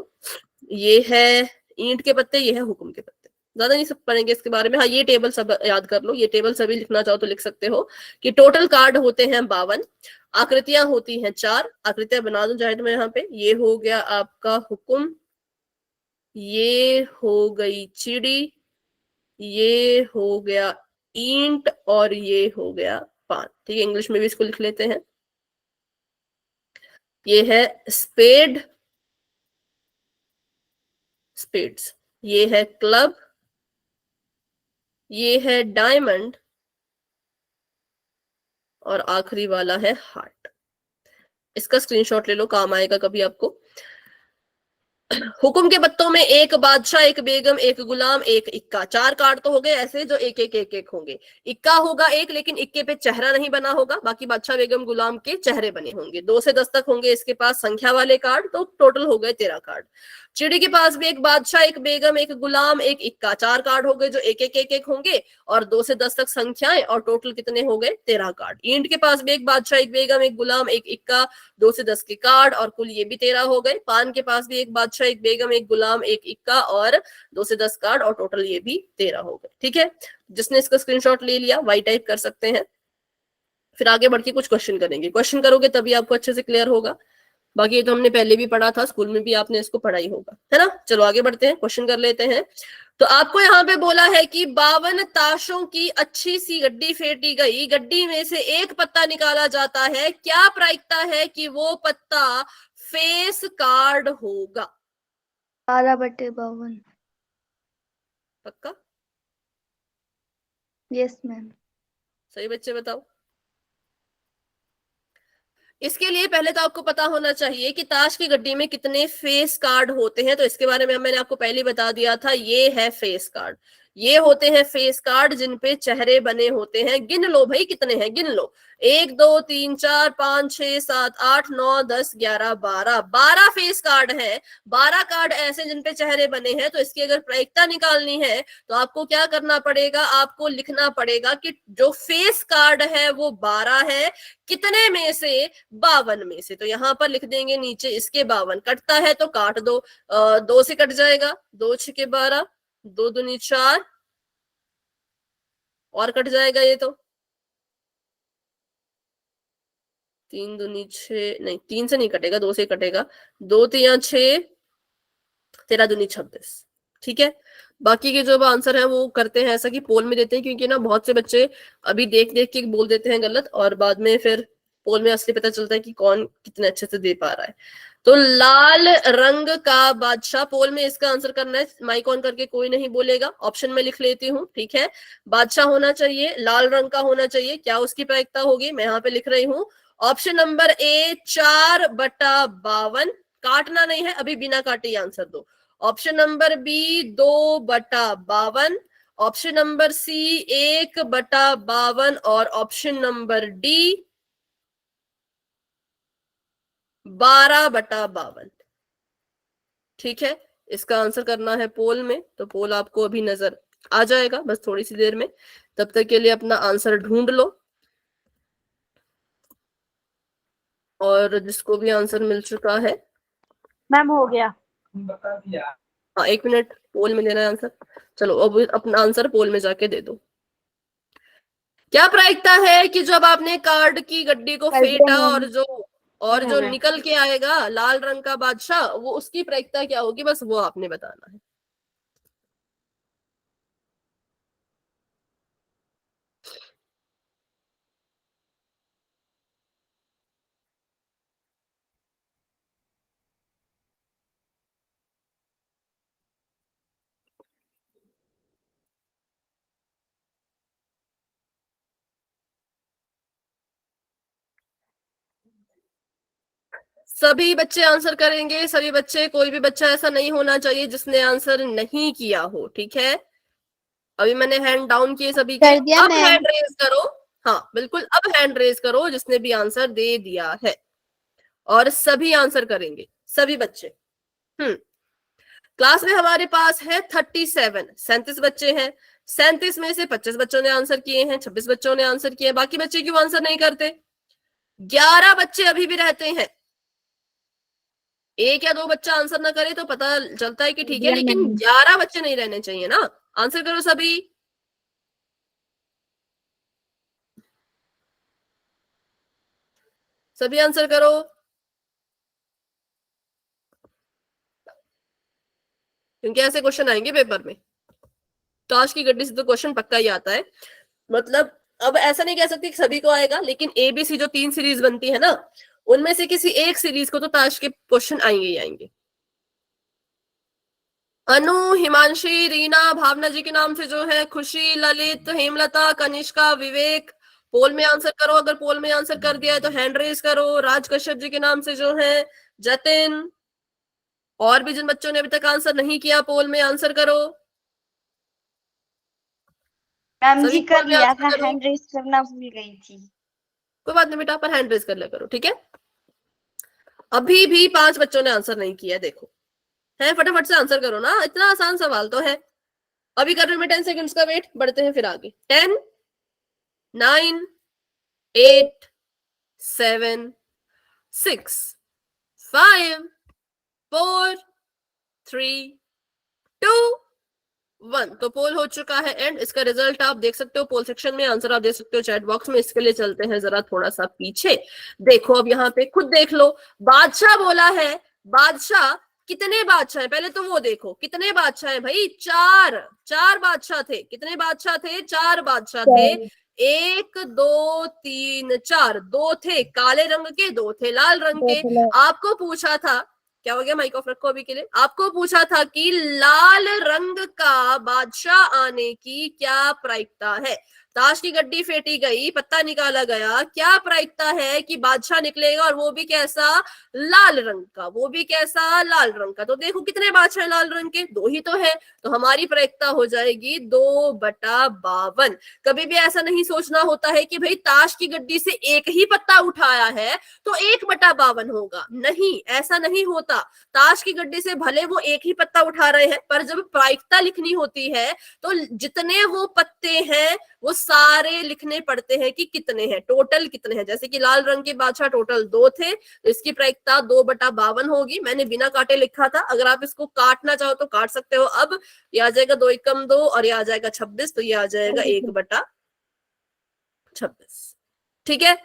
ये है ईंट के पत्ते, ये है हुक्म के पत्ते। ज्यादा नहीं सब पढ़ेंगे इसके बारे में। हाँ, ये टेबल सब याद कर लो। ये टेबल सभी लिखना चाहो तो लिख सकते हो कि टोटल कार्ड होते हैं 52, आकृतियां होती हैं 4। आकृतियां बना दो चाहे तो मैं यहाँ पे। ये हो गया आपका हुक्म, ये हो गई चिड़ी, ये हो गया ईंट और ये हो गया पान। ठीक है, इंग्लिश में भी इसको लिख लेते हैं। ये है स्पेड, स्पेड्स। ये है क्लब, ये है डायमंड और आखिरी वाला है हार्ट। इसका स्क्रीनशॉट ले लो, काम आएगा कभी आपको। हुक्म के पत्तों में एक बादशाह, एक बेगम, एक गुलाम, एक इक्का। 4 कार्ड तो हो गए ऐसे जो एक एक एक एक होंगे। इक्का होगा एक, लेकिन इक्के पे चेहरा नहीं बना होगा। बाकी बादशाह, बेगम, गुलाम के चेहरे बने होंगे। 2 से 10 तक होंगे इसके पास संख्या वाले कार्ड। तो टोटल हो गए 13 कार्ड। चिड़ी के पास भी एक बादशाह, एक बेगम, एक गुलाम, एक इक्का। 4 कार्ड हो गए जो एक एक एक एक होंगे और 2 से 10 तक संख्याएं, और टोटल कितने हो गए? 13 कार्ड। ईंट के पास भी एक बादशाह, एक बेगम, एक गुलाम, एक इक्का, 2 से 10 के कार्ड और कुल ये भी 13 हो गए। पान के पास भी एक बादशाह, एक बेगम, एक गुलाम, एक इक्का और 2 से 10 कार्ड और टोटल ये भी 13 हो गए। ठीक है, जिसने इसका स्क्रीनशॉट ले लिया वाई टाइप कर सकते हैं। फिर आगे बढ़ के कुछ क्वेश्चन करेंगे। क्वेश्चन करोगे तभी आपको अच्छे से क्लियर होगा। बाकी ये तो हमने पहले भी पढ़ा था, स्कूल में भी आपने इसको पढ़ा ही होगा, है ना। चलो आगे बढ़ते हैं, क्वेश्चन कर लेते हैं। तो आपको यहाँ पे बोला है कि 52 ताशों की अच्छी सी गड्डी फेंटी गई, गड्डी में से एक पत्ता निकाला जाता है। क्या प्रायिकता है कि वो पत्ता फेस कार्ड होगा? 12/52। पक्का? Yes ma'am. सही बच्चे बताओ। इसके लिए पहले तो आपको पता होना चाहिए कि ताश की गड्डी में कितने फेस कार्ड होते हैं। तो इसके बारे में मैंने आपको पहले बता दिया था, ये है फेस कार्ड। ये होते हैं फेस कार्ड जिन पे चेहरे बने होते हैं। गिन लो भाई कितने हैं, गिन लो। 1 2 3 4 5 6 7 8 9 10 11 12, 12 फेस कार्ड है। 12 कार्ड ऐसे जिन पे चेहरे बने हैं। तो इसकी अगर प्रायिकता निकालनी है तो आपको क्या करना पड़ेगा, आपको लिखना पड़ेगा कि जो फेस कार्ड है वो 12 है, कितने में से, 52 में से। तो यहां पर लिख देंगे नीचे इसके 52, कटता है तो काट दो, 2 से कट जाएगा, 2 6 के 12, 2 दूनी 4 और कट जाएगा ये तो, 3 दूनी 6, नहीं 3 से नहीं कटेगा, 2 से कटेगा, 2 3 6, 13 दूनी 26। ठीक है, बाकी के जो आंसर है वो करते हैं ऐसा कि पोल में देते हैं, क्योंकि ना बहुत से बच्चे अभी देख देख के बोल देते हैं गलत, और बाद में फिर पोल में असली पता चलता है कि कौन कितने अच्छे से दे पा रहा है। तो लाल रंग का बादशाह, पोल में इसका आंसर करना है। माइक ऑन करके कोई नहीं बोलेगा, ऑप्शन में लिख लेती हूँ। ठीक है, बादशाह होना चाहिए, लाल रंग का होना चाहिए। क्या उसकी प्रायिकता होगी, मैं यहाँ पे लिख रही हूँ। ऑप्शन नंबर ए 4/52, काटना नहीं है अभी, बिना काटे आंसर दो। Option number B 2/52, option number C 1/52 और ऑप्शन नंबर डी 12/52। ठीक है, इसका आंसर करना है पोल में। तो पोल आपको अभी नजर आ जाएगा बस थोड़ी सी देर में। तब तक के लिए अपना आंसर ढूंढ लो, और जिसको भी आंसर मिल चुका है। मैम हो गया। हाँ 1 मिनट, पोल में लेना है आंसर। चलो अब अपना आंसर पोल में जाके दे दो। क्या प्रायिकता है कि जब आपने कार्ड की गड्डी को फेंटा और जो निकल के आएगा लाल रंग का बादशाह, वो उसकी प्रायिकता क्या होगी, बस वो आपने बताना है। सभी बच्चे आंसर करेंगे, सभी बच्चे, कोई भी बच्चा ऐसा नहीं होना चाहिए जिसने आंसर नहीं किया हो। ठीक है, अभी मैंने हैंड डाउन किए सभी के, कर दिया अब मैम। हैंड रेज करो। हाँ बिल्कुल, अब हैंड रेज करो जिसने भी आंसर दे दिया है, और सभी आंसर करेंगे, सभी बच्चे। क्लास में हमारे पास है 37 बच्चे हैं। 37 में से 25 बच्चों ने आंसर किए हैं, 26 बच्चों ने आंसर किए, बाकी बच्चे क्यों आंसर नहीं करते। 11 बच्चे अभी भी रहते हैं। 1 या 2 बच्चा आंसर ना करे तो पता चलता है कि ठीक है, लेकिन 11 बच्चे नहीं रहने चाहिए ना। आंसर करो सभी, सभी आंसर करो। क्योंकि ऐसे क्वेश्चन आएंगे पेपर में, ताश की गड्डी से तो क्वेश्चन पक्का ही आता है। मतलब अब ऐसा नहीं कह सकती कि सभी को आएगा, लेकिन ABC जो 3 सीरीज बनती है ना, उनमें से किसी एक सीरीज को तो ताश के क्वेश्चन आएंगे ही आएंगे। अनु, हिमांशी, रीना, भावना जी के नाम से जो है, खुशी, ललित, हेमलता, कनिष्का, विवेक, पोल में आंसर करो। अगर पोल में आंसर कर दिया है तो हैंड रेज करो। राज कश्यप जी के नाम से जो है, जतिन, और भी जिन बच्चों ने अभी तक आंसर नहीं किया पोल में आंसर करो। मैम सभी जी कर पोल में लिया आंसर था, करो। हैंड रेस करना भूल गई थी। कोई बात नहीं बेटा, पर हैंड रेज कर लिया करो। ठीक है, अभी भी 5 बच्चों ने आंसर नहीं किया, देखो है, फटाफट से आंसर करो ना, इतना आसान सवाल तो है। अभी कर रही हूं मैं 10 सेकंड्स का वेट, बढ़ते हैं फिर आगे। 10 9 8 7 6 5 4 3 2 1। तो पोल हो चुका है एंड। इसका रिजल्ट आप देख सकते हो पोल सेक्शन में, आंसर आप देख सकते हो चैट बॉक्स में। इसके लिए चलते हैं जरा थोड़ा सा पीछे। देखो अब यहाँ पे खुद देख लो, बादशाह बोला है। बादशाह कितने बादशाह हैं, पहले तो वो देखो कितने बादशाह हैं भाई। 4 बादशाह थे। कितने बादशाह थे, 4 बादशाह थे। 1 2 3 4, 2 थे काले रंग के, 2 थे लाल रंग के। आपको पूछा था, क्या हो गया, माइक ऑफ रखो अभी के लिए। आपको पूछा था कि लाल रंग का बादशाह आने की क्या प्रायिकता है। ताश की गड्डी फेंटी गई, पत्ता निकाला गया, क्या प्रायिकता है कि बादशाह निकलेगा, और वो भी कैसा, लाल रंग का, वो भी कैसा, लाल रंग का। तो देखो कितने बादशाह लाल रंग के, दो ही तो है, तो हमारी प्रायिकता हो जाएगी 2/52। कभी भी ऐसा नहीं सोचना होता है कि भाई ताश की गड्डी से एक ही पत्ता उठाया है तो 1/52 होगा, नहीं, ऐसा नहीं होता। ताश की गड्डी से भले वो एक ही पत्ता उठा रहे हैं, पर जब प्रायिकता लिखनी होती है तो जितने वो पत्ते हैं वो सारे लिखने पड़ते हैं कि कितने हैं, टोटल कितने हैं। जैसे कि लाल रंग के बादशाह टोटल 2 थे, तो इसकी प्रायिकता 2/52 होगी। मैंने बिना काटे लिखा था, अगर आप इसको काटना चाहो तो काट सकते हो। अब ये आ जाएगा 2 एकम 2 और ये आ जाएगा 26, तो ये आ जाएगा 1/26। ठीक है,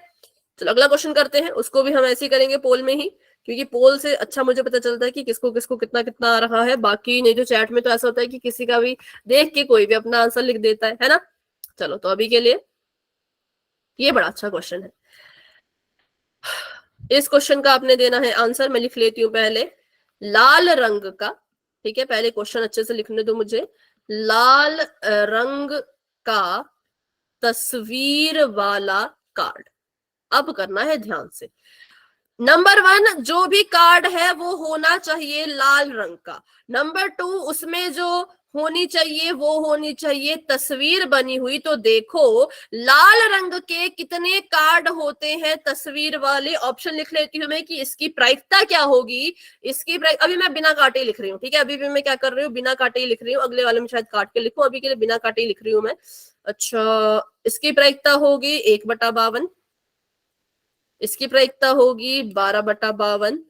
चलो अगला क्वेश्चन करते हैं। उसको भी हम ऐसे ही करेंगे पोल में ही, क्योंकि पोल से अच्छा मुझे पता चलता है कि किसको किसको कितना कितना आ रहा है। बाकी नहीं तो चैट में तो ऐसा होता है कि किसी का भी देख के कोई भी अपना आंसर लिख देता है ना। चलो, तो अभी के लिए ये बड़ा अच्छा क्वेश्चन है। इस क्वेश्चन का आपने देना है आंसर, मैं लिख लेती हूँ पहले। लाल रंग का, ठीक है, पहले क्वेश्चन अच्छे से लिखने दो मुझे। लाल रंग का तस्वीर वाला कार्ड। अब करना है ध्यान से। नंबर 1, जो भी कार्ड है वो होना चाहिए लाल रंग का। नंबर 2, उसमें जो होनी चाहिए वो होनी चाहिए तस्वीर बनी हुई। तो देखो लाल रंग के कितने कार्ड होते हैं तस्वीर वाले, ऑप्शन लिख लेती हूं मैं कि इसकी प्रायिकता क्या होगी। इसकी अभी मैं बिना काटे ही लिख रही हूँ, ठीक है, अभी भी मैं क्या कर रही हूँ, बिना काटे ही लिख रही हूँ। अगले वाले में शायद काट के लिखूं, अभी के लिए बिना काटे ही लिख रही हूँ मैं। अच्छा, इसकी प्रायिकता होगी 1/52, इसकी प्रायिकता होगी 12/52,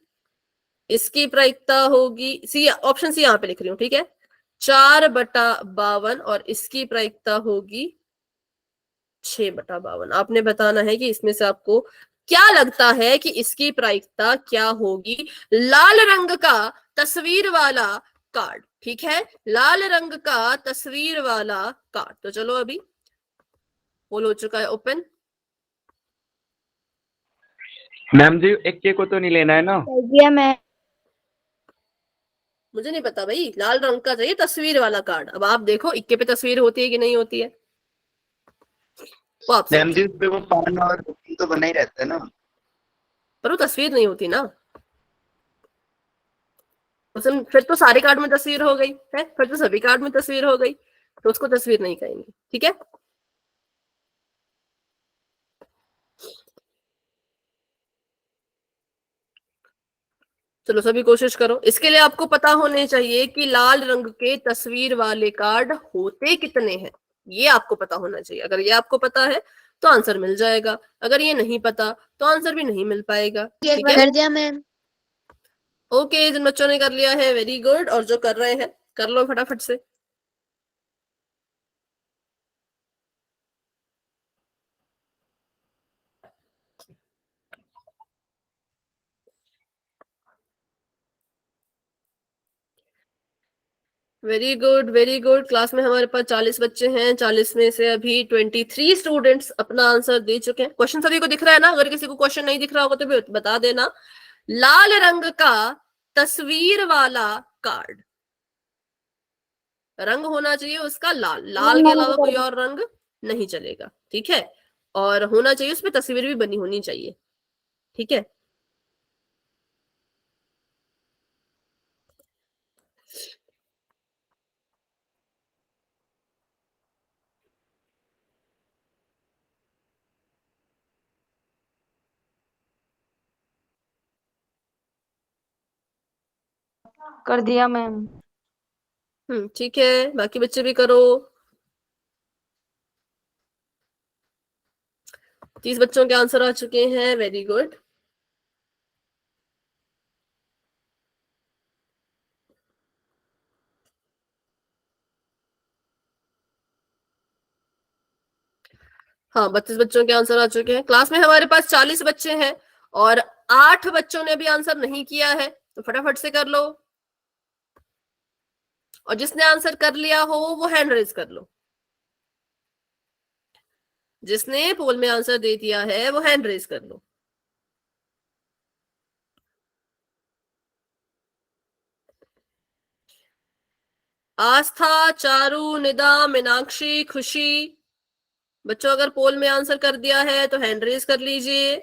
इसकी प्रायिकता होगी सी, ऑप्शन सी यहां पे लिख रही हूँ, ठीक है, 4/52, और इसकी प्रायिकता होगी 6/52। आपने बताना है कि इसमें से आपको क्या लगता है कि इसकी प्रायिकता क्या होगी। लाल रंग का तस्वीर वाला कार्ड, ठीक है, लाल रंग का तस्वीर वाला कार्ड। तो चलो अभी पोल हो चुका है ओपन। मैम जी, एक के को तो नहीं लेना है ना? कर दिया मैं। मुझे नहीं पता भाई, लाल रंग का चाहिए तस्वीर वाला कार्ड। अब आप देखो इक्के पे तस्वीर होती है कि नहीं होती है, वो आपसे। मैम जी, उस पे वो पान और तो बना ही रहता है ना। पर वो तस्वीर नहीं होती ना। फिर तो सारे कार्ड में तस्वीर हो गई है, फिर तो सभी कार्ड में तस्वीर हो गई, तो उसको तस्वीर नहीं कहेंगे, ठीक है। चलो सभी कोशिश करो। इसके लिए आपको पता होने चाहिए कि लाल रंग के तस्वीर वाले कार्ड होते कितने हैं, ये आपको पता होना चाहिए। अगर ये आपको पता है तो आंसर मिल जाएगा, अगर ये नहीं पता तो आंसर भी नहीं मिल पाएगा, ठीक है। कर दिया मैम। ओके, जिन बच्चों ने कर लिया है वेरी गुड, और जो कर रहे हैं कर लो फटाफट से। Very good very good. Class में हमारे पास 40 बच्चे हैं, 40 में से अभी 23 स्टूडेंट्स अपना आंसर दे चुके हैं। क्वेश्चन सभी को दिख रहा है ना? अगर किसी को क्वेश्चन नहीं दिख रहा होगा तो भी बता देना। लाल रंग का तस्वीर वाला कार्ड, रंग होना चाहिए उसका लाल, लाल के अलावा कोई और रंग नहीं चलेगा, ठीक है। और होना चाहिए उसमें तस्वीर भी बनी होनी चाहिए, ठीक है। कर दिया मैम। ठीक है, बाकी बच्चे भी करो। 30 बच्चों के आंसर आ चुके हैं, वेरी गुड। हाँ, 32 बच्चों के आंसर आ चुके हैं। क्लास में हमारे पास 40 बच्चे हैं और 8 बच्चों ने भी आंसर नहीं किया है, तो फटाफट से कर लो। और जिसने आंसर कर लिया हो वो हैंड रेज कर लो। जिसने पोल में आंसर दे दिया है वो हैंड रेज कर लो। आस्था, चारू, निदा, मीनाक्षी, खुशी, बच्चों अगर पोल में आंसर कर दिया है तो हैंड रेज कर लीजिए।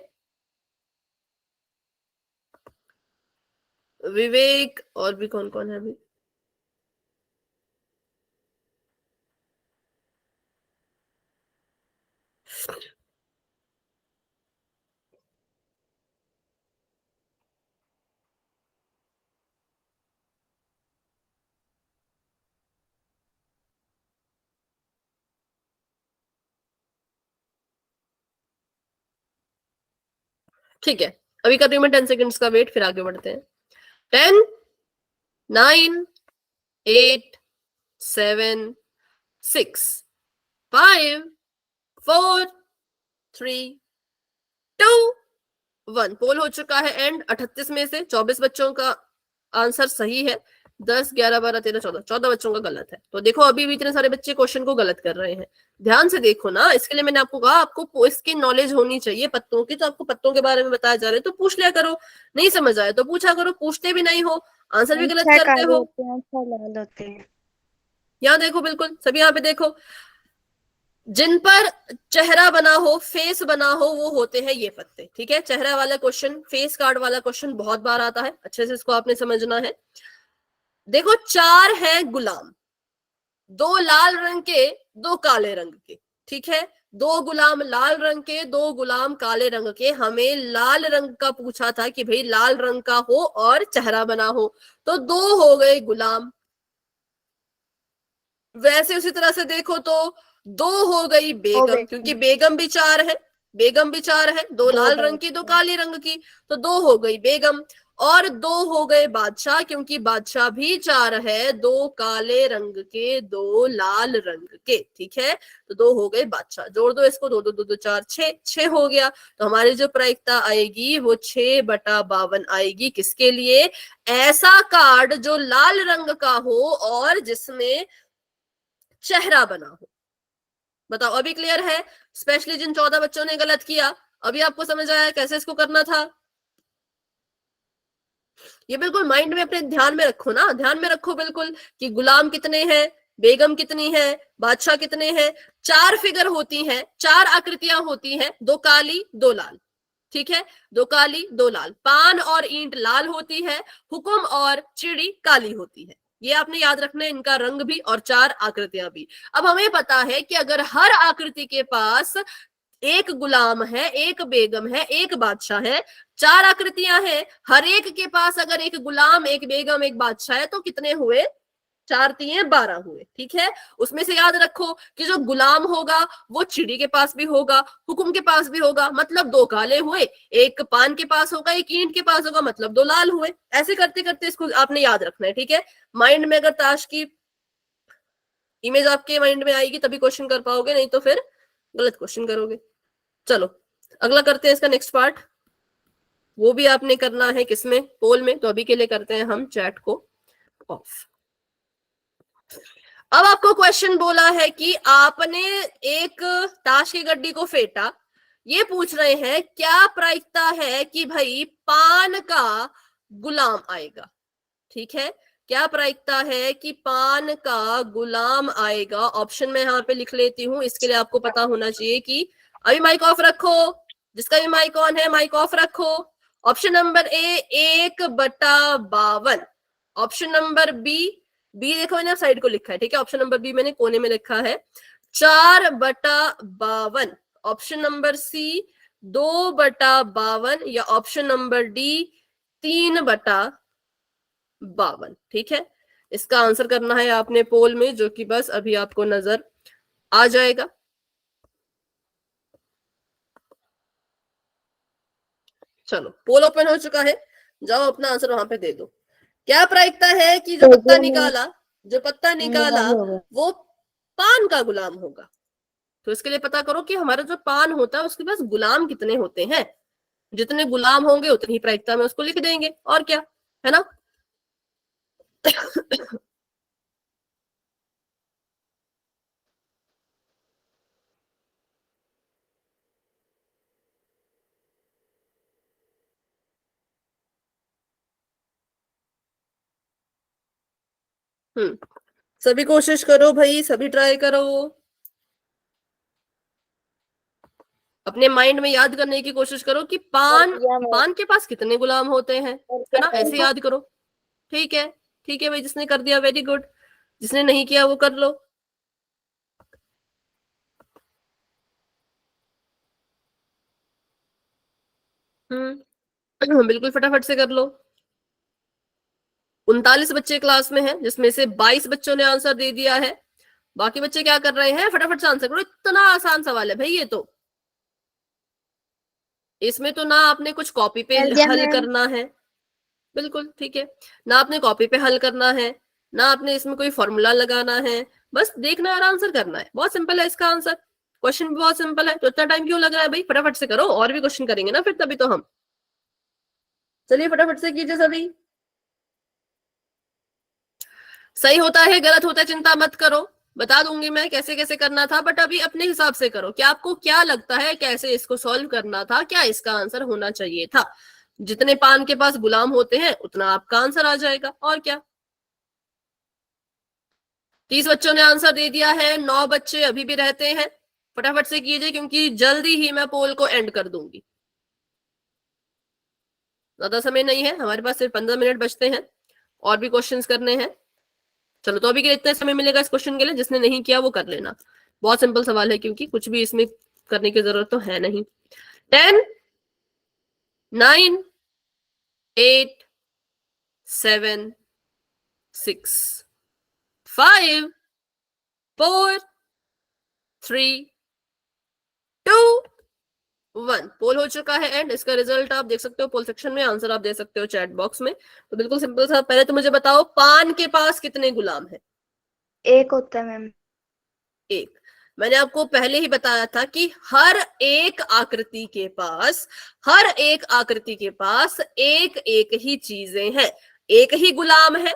विवेक, और भी कौन कौन है अभी? ठीक है, अभी कर रही हूँ मैं 10 सेकंड्स का वेट, फिर आगे बढ़ते हैं। 10, 9, 8, 7, 6, 5, 4, 3, 2, 1। पोल हो चुका है एंड 38 में से 24 बच्चों का आंसर सही है। 10, 11, 12, 13, 14 बच्चों का गलत है। तो देखो अभी भी इतने सारे बच्चे क्वेश्चन को गलत कर रहे हैं। ध्यान से देखो ना, इसके लिए मैंने आपको कहा आपको इसकी नॉलेज होनी चाहिए पत्तों की, तो आपको पत्तों के बारे में बताया जा रहा है तो पूछ लिया करो, नहीं समझ आए तो पूछा करो। पूछते भी नहीं हो, आंसर भी गलत 6 करते काले हो। होते हैं, 6 लाल होते हैं। यहाँ देखो, बिल्कुल सभी यहाँ पे देखो, जिन पर चेहरा बना हो, फेस बना हो, वो होते हैं ये पत्ते। ठीक है, चेहरा वाला क्वेश्चन, फेस कार्ड वाला क्वेश्चन बहुत बार आता है, अच्छे से इसको आपने समझना है। देखो 4 हैं गुलाम, 2 लाल रंग के, 2 काले रंग के। ठीक है, 2 गुलाम लाल रंग के, 2 गुलाम काले रंग के। हमें लाल रंग का पूछा था कि भाई लाल रंग का हो और चेहरा बना हो, तो 2 हो गए गुलाम। वैसे उसी तरह से देखो तो 2 हो गई बेगम, क्योंकि बेगम भी 4 है, बेगम भी 4 है, 2 लाल रंग की, 2 काले रंग की, तो 2 हो गई बेगम। और 2 हो गए बादशाह, क्योंकि बादशाह भी 4 है, 2 काले रंग के, 2 लाल रंग के। ठीक है, तो 2 हो गए बादशाह। जोड़ दो इसको, 2 2 2 2 4 6, 6 हो गया। तो हमारी जो प्रायिकता आएगी वो 6/52 आएगी। किसके लिए? ऐसा कार्ड जो लाल रंग का हो और जिसमें चेहरा बना हो। बताओ अभी क्लियर है? स्पेशली जिन 14 बच्चों ने गलत किया, अभी आपको समझ आया कैसे इसको करना था? ये बिल्कुल माइंड में अपने ध्यान में रखो ना, ध्यान में रखो बिल्कुल कि गुलाम कितने हैं, बेगम कितनी है, बादशाह कितने हैं। 4 फिगर होती हैं, 4 आकृतियां होती हैं, 2 काली 2 लाल। ठीक है, 2 काली 2 लाल। पान और ईंट लाल होती है, हुक्म और चिड़ी काली होती है। ये आपने याद रखना है, इनका रंग भी और 4 आकृतियां भी। अब हमें पता है कि अगर हर आकृति के पास एक गुलाम है, एक बेगम है, एक बादशाह है, 4 आकृतियां हैं, हर एक के पास अगर एक गुलाम, एक बेगम, एक बादशाह है, तो कितने हुए? 4 3 12 हुए। ठीक है, उसमें से याद रखो कि जो गुलाम होगा वो चिड़ी के पास भी होगा, हुक्म के पास भी होगा, मतलब 2 काले हुए, एक पान के पास होगा, एक ईंट के पास होगा, मतलब 2 लाल हुए। ऐसे करते करते इसको आपने याद रखना है। ठीक है, माइंड में अगर ताश की इमेज आपके माइंड में आएगी तभी क्वेश्चन कर पाओगे, नहीं तो फिर गलत क्वेश्चन करोगे। चलो अगला करते हैं, इसका नेक्स्ट पार्ट। वो भी आपने करना है किसमें? पोल में। तो अभी के लिए करते हैं हम चैट को ऑफ। अब आपको क्वेश्चन बोला है कि आपने एक ताश की गड्डी को फेंटा। ये पूछ रहे हैं क्या प्रायिकता है कि भाई पान का गुलाम आएगा। ठीक है, क्या प्रायिकता है कि पान का गुलाम आएगा? ऑप्शन में यहां पे लिख लेती हूं, इसके लिए आपको पता होना चाहिए कि अभी माइक ऑफ रखो, जिसका भी माइक ऑन है माइक ऑफ रखो। Option number A 1/52। Option number B, B देखो मैंने साइड को लिखा है। ठीक है, ऑप्शन नंबर बी मैंने कोने में लिखा है 4/52। ऑप्शन नंबर सी 2/52 या ऑप्शन नंबर डी 3/52। ठीक है, इसका आंसर करना है आपने पोल में, जो कि बस अभी आपको नजर आ जाएगा। चलो पोल ओपन हो चुका है, जाओ अपना आंसर वहां पे दे दो। क्या प्रायिकता है कि जो पत्ता निकाला, जो पत्ता निकाला वो पान का गुलाम होगा? तो इसके लिए पता करो कि हमारा जो पान होता है उसके पास गुलाम कितने होते हैं। जितने गुलाम होंगे उतनी ही प्रायिकता में उसको लिख देंगे, और क्या है ना। सभी कोशिश करो भाई, सभी ट्राई करो। अपने माइंड में याद करने की कोशिश करो कि पान के पास कितने गुलाम होते हैं, है ना, ऐसे याद करो। ठीक है, ठीक है भाई, जिसने कर दिया वेरी गुड, जिसने नहीं किया वो कर लो। बिल्कुल फटाफट से कर लो। 39 बच्चे क्लास में हैं, जिसमें से 22 बच्चों ने आंसर दे दिया है। बाकी बच्चे क्या कर रहे हैं, फटाफट से आंसर करो। इतना आसान सवाल है भाई ये तो, इसमें तो ना आपने कुछ कॉपी पे कर दिया हल मैम। करना है, बिल्कुल ठीक है, ना आपने कॉपी पे हल करना है, ना आपने इसमें कोई फॉर्मूला लगाना है, बस देखना है और आंसर करना है। बहुत सिंपल है इसका आंसर, क्वेश्चन भी बहुत सिंपल है, तो इतना टाइम क्यों लग रहा है भाई, फटाफट से करो, और भी क्वेश्चन करेंगे ना फिर तभी तो हम। चलिए फटाफट से कीजिए सभी। सही होता है गलत होता है चिंता मत करो, बता दूंगी मैं कैसे कैसे करना था, बट अभी अपने हिसाब से करो कि आपको क्या लगता है कैसे इसको सॉल्व करना था, क्या इसका आंसर होना चाहिए था। जितने पान के पास गुलाम होते हैं उतना आपका आंसर आ जाएगा, और क्या। 30 बच्चों ने आंसर दे दिया है, 9 बच्चे अभी भी रहते हैं। फटाफट से कीजिए क्योंकि जल्दी ही मैं पोल को एंड कर दूंगी, ज्यादा समय नहीं है हमारे पास, सिर्फ 15 मिनट बचते हैं, और भी क्वेश्चंस करने हैं। चलो तो अभी के लिए इतना समय मिलेगा इस क्वेश्चन के लिए, जिसने नहीं किया वो कर लेना। बहुत सिंपल सवाल है क्योंकि कुछ भी इसमें करने की जरूरत तो है नहीं। 10 9 8 7 6 5 4 3 2 1। पोल हो चुका है एंड इसका रिजल्ट आप देख सकते हो पोल सेक्शन में, आंसर आप दे सकते हो चैट बॉक्स में। तो बिल्कुल सिंपल सा, पहले तो मुझे बताओ पान के पास कितने गुलाम है। एक होता है मैम। एक। मैंने आपको पहले ही बताया था कि हर एक आकृति के पास, हर एक आकृति के पास एक एक ही चीजें हैं, एक ही गुलाम है,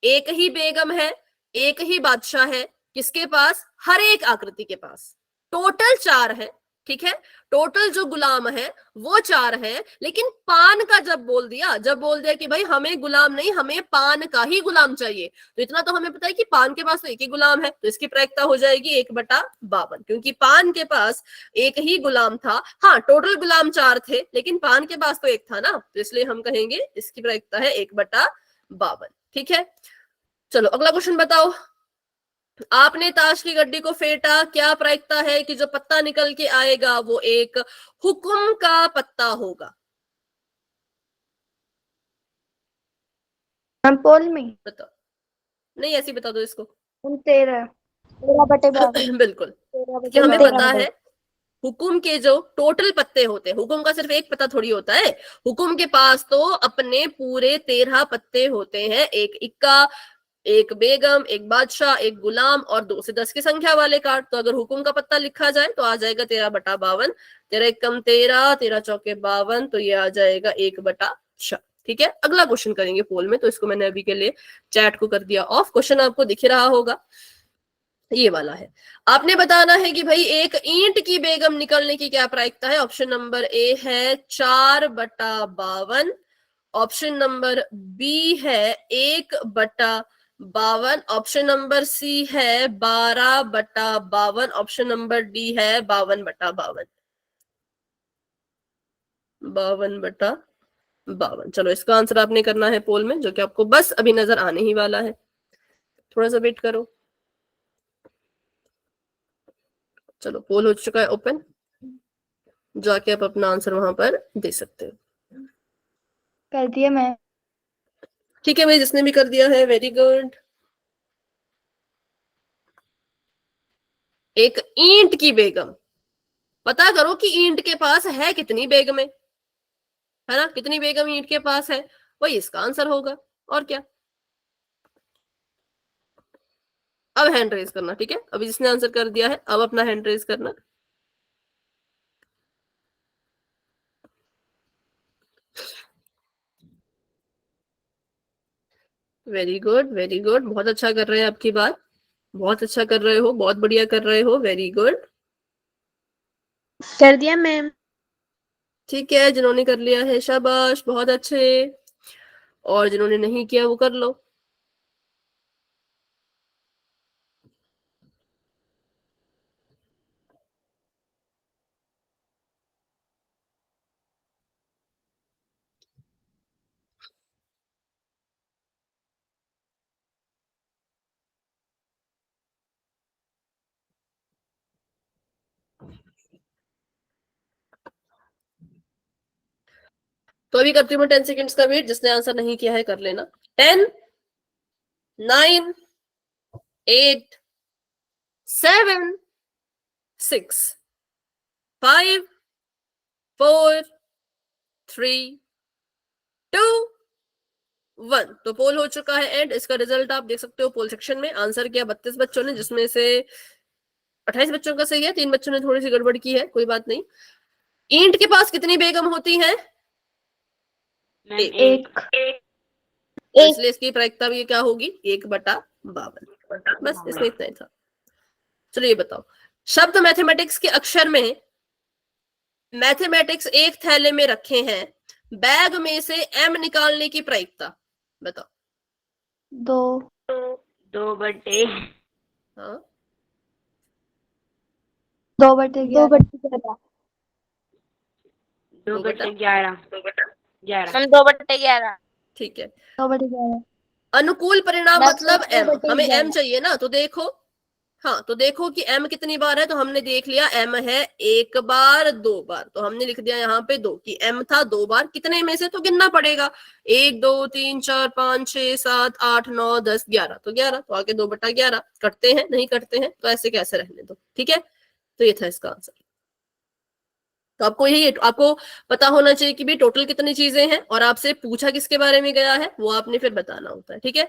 एक ही बेगम है, एक ही बादशाह है। किसके पास, हर एक आकृति के पास। टोटल 4 है, ठीक है, टोटल जो गुलाम है वो 4 है, लेकिन पान का जब बोल दिया, जब बोल दिया कि भाई हमें गुलाम नहीं, हमें पान का ही गुलाम चाहिए, तो इतना तो हमें पता है कि पान के पास तो एक ही गुलाम है, तो इसकी प्रायिकता हो जाएगी 1/52, क्योंकि पान के पास एक ही गुलाम था। हाँ, टोटल गुलाम 4 थे, लेकिन पान के पास तो एक था ना, तो इसलिए हम कहेंगे इसकी प्रायिकता है 1/52। ठीक है, चलो अगला क्वेश्चन बताओ। आपने ताश की गड्डी को फेंटा, क्या प्रायिकता है कि जो पत्ता निकल के आएगा वो एक हुक्म का पत्ता होगा। मैम पोल में बताओ, नहीं ऐसे ही बता दो इसको। 13 13/52। बिल्कुल, कि हमें पता है हुकुम के जो टोटल पत्ते होते हैं, हुकुम का सिर्फ एक पत्ता थोड़ी होता है, हुकुम के पास तो अपने पूरे 13 पत्ते होते हैं, एक इक्का, एक बेगम, एक बादशाह, एक गुलाम और 2 से 10 की संख्या वाले कार्ड। तो अगर हुकुम का पत्ता लिखा जाए तो आ जाएगा 13/52, 13 एकम 13, 13 चौके 52, तो ये आ जाएगा 1/6। ठीक है, अगला क्वेश्चन करेंगे पोल में, तो इसको मैंने अभी के लिए चैट को कर दिया ऑफ। क्वेश्चन आपको दिख रहा होगा, ये वाला है। आपने बताना है कि भाई एक ईंट की बेगम निकलने की क्या प्रायिकता है। ऑप्शन नंबर ए है 4/52, ऑप्शन नंबर बी है 1/52, ऑप्शन नंबर सी है 12/52, ऑप्शन नंबर डी है 52/52। 52/52। चलो इसका आंसर आपने करना है पोल में, जो कि आपको बस अभी नजर आने ही वाला है, थोड़ा सा वेट करो। चलो पोल हो चुका है ओपन, जाके आप अपना आंसर वहां पर दे सकते हो। कर दिया मैम। ठीक है भाई, जिसने भी कर दिया है वेरी गुड। एक ईंट की बेगम, पता करो कि ईंट के पास है कितनी बेगमें, है ना, कितनी बेगम ईंट के पास है, वही इसका आंसर होगा, और क्या। अब हैंड रेज करना, ठीक है, अभी जिसने आंसर कर दिया है अब अपना हैंड रेज करना। वेरी गुड, वेरी गुड, बहुत अच्छा कर रहे हैं आपकी बात, बहुत अच्छा कर रहे हो, बहुत बढ़िया कर रहे हो, वेरी गुड। कर दिया मैम। ठीक है, जिन्होंने कर लिया है शाबाश, बहुत अच्छे, और जिन्होंने नहीं किया वो कर लो। तो अभी करती हूँ मैं 10 सेकेंड्स का वेट, जिसने आंसर नहीं किया है कर लेना। 10, 9, 8, 7, 6, 5, 4, 3, 2, 1। तो पोल हो चुका है एंड इसका रिजल्ट आप देख सकते हो पोल सेक्शन में। आंसर किया 32 बच्चों ने, जिसमें से 28 बच्चों का सही है, 3 बच्चों ने थोड़ी सी गड़बड़ की है, कोई बात नहीं। ईंट के पास कितनी बेगम होती है? मैम एक। एक। तो इसलिए इसकी प्रायिकता भी क्या होगी? 1/52। बस इसमें इतना ही था। चलो ये बताओ, शब्द मैथमेटिक्स के अक्षर में मैथमेटिक्स एक थैले में रखे हैं, बैग में से m निकालने की प्रायिकता बताओ। 2 2/11। हाँ 2/11 2/11। 11। हम 2/11। ठीक है। 2/11 अनुकूल परिणाम बस मतलब m, 2/11 हमें m चाहिए ना, तो देखो, हाँ तो देखो कि m कितनी बार है, तो हमने देख लिया m है 1 बार 2 बार, तो हमने लिख दिया यहाँ पे 2 कि m था 2 बार, कितने में से तो गिनना पड़ेगा, 1 2 3 4 5 6 7 8 9 10 11, तो 11, तो आगे 2/11 कटते हैं, नहीं कटते हैं तो ऐसे कैसे रहने दो, ठीक है। तो ये था इसका आंसर। तो आपको यही आपको पता होना चाहिए कि भी टोटल कितनी चीजें हैं, और आपसे पूछा किसके बारे में गया है वो आपने फिर बताना होता है, ठीक है।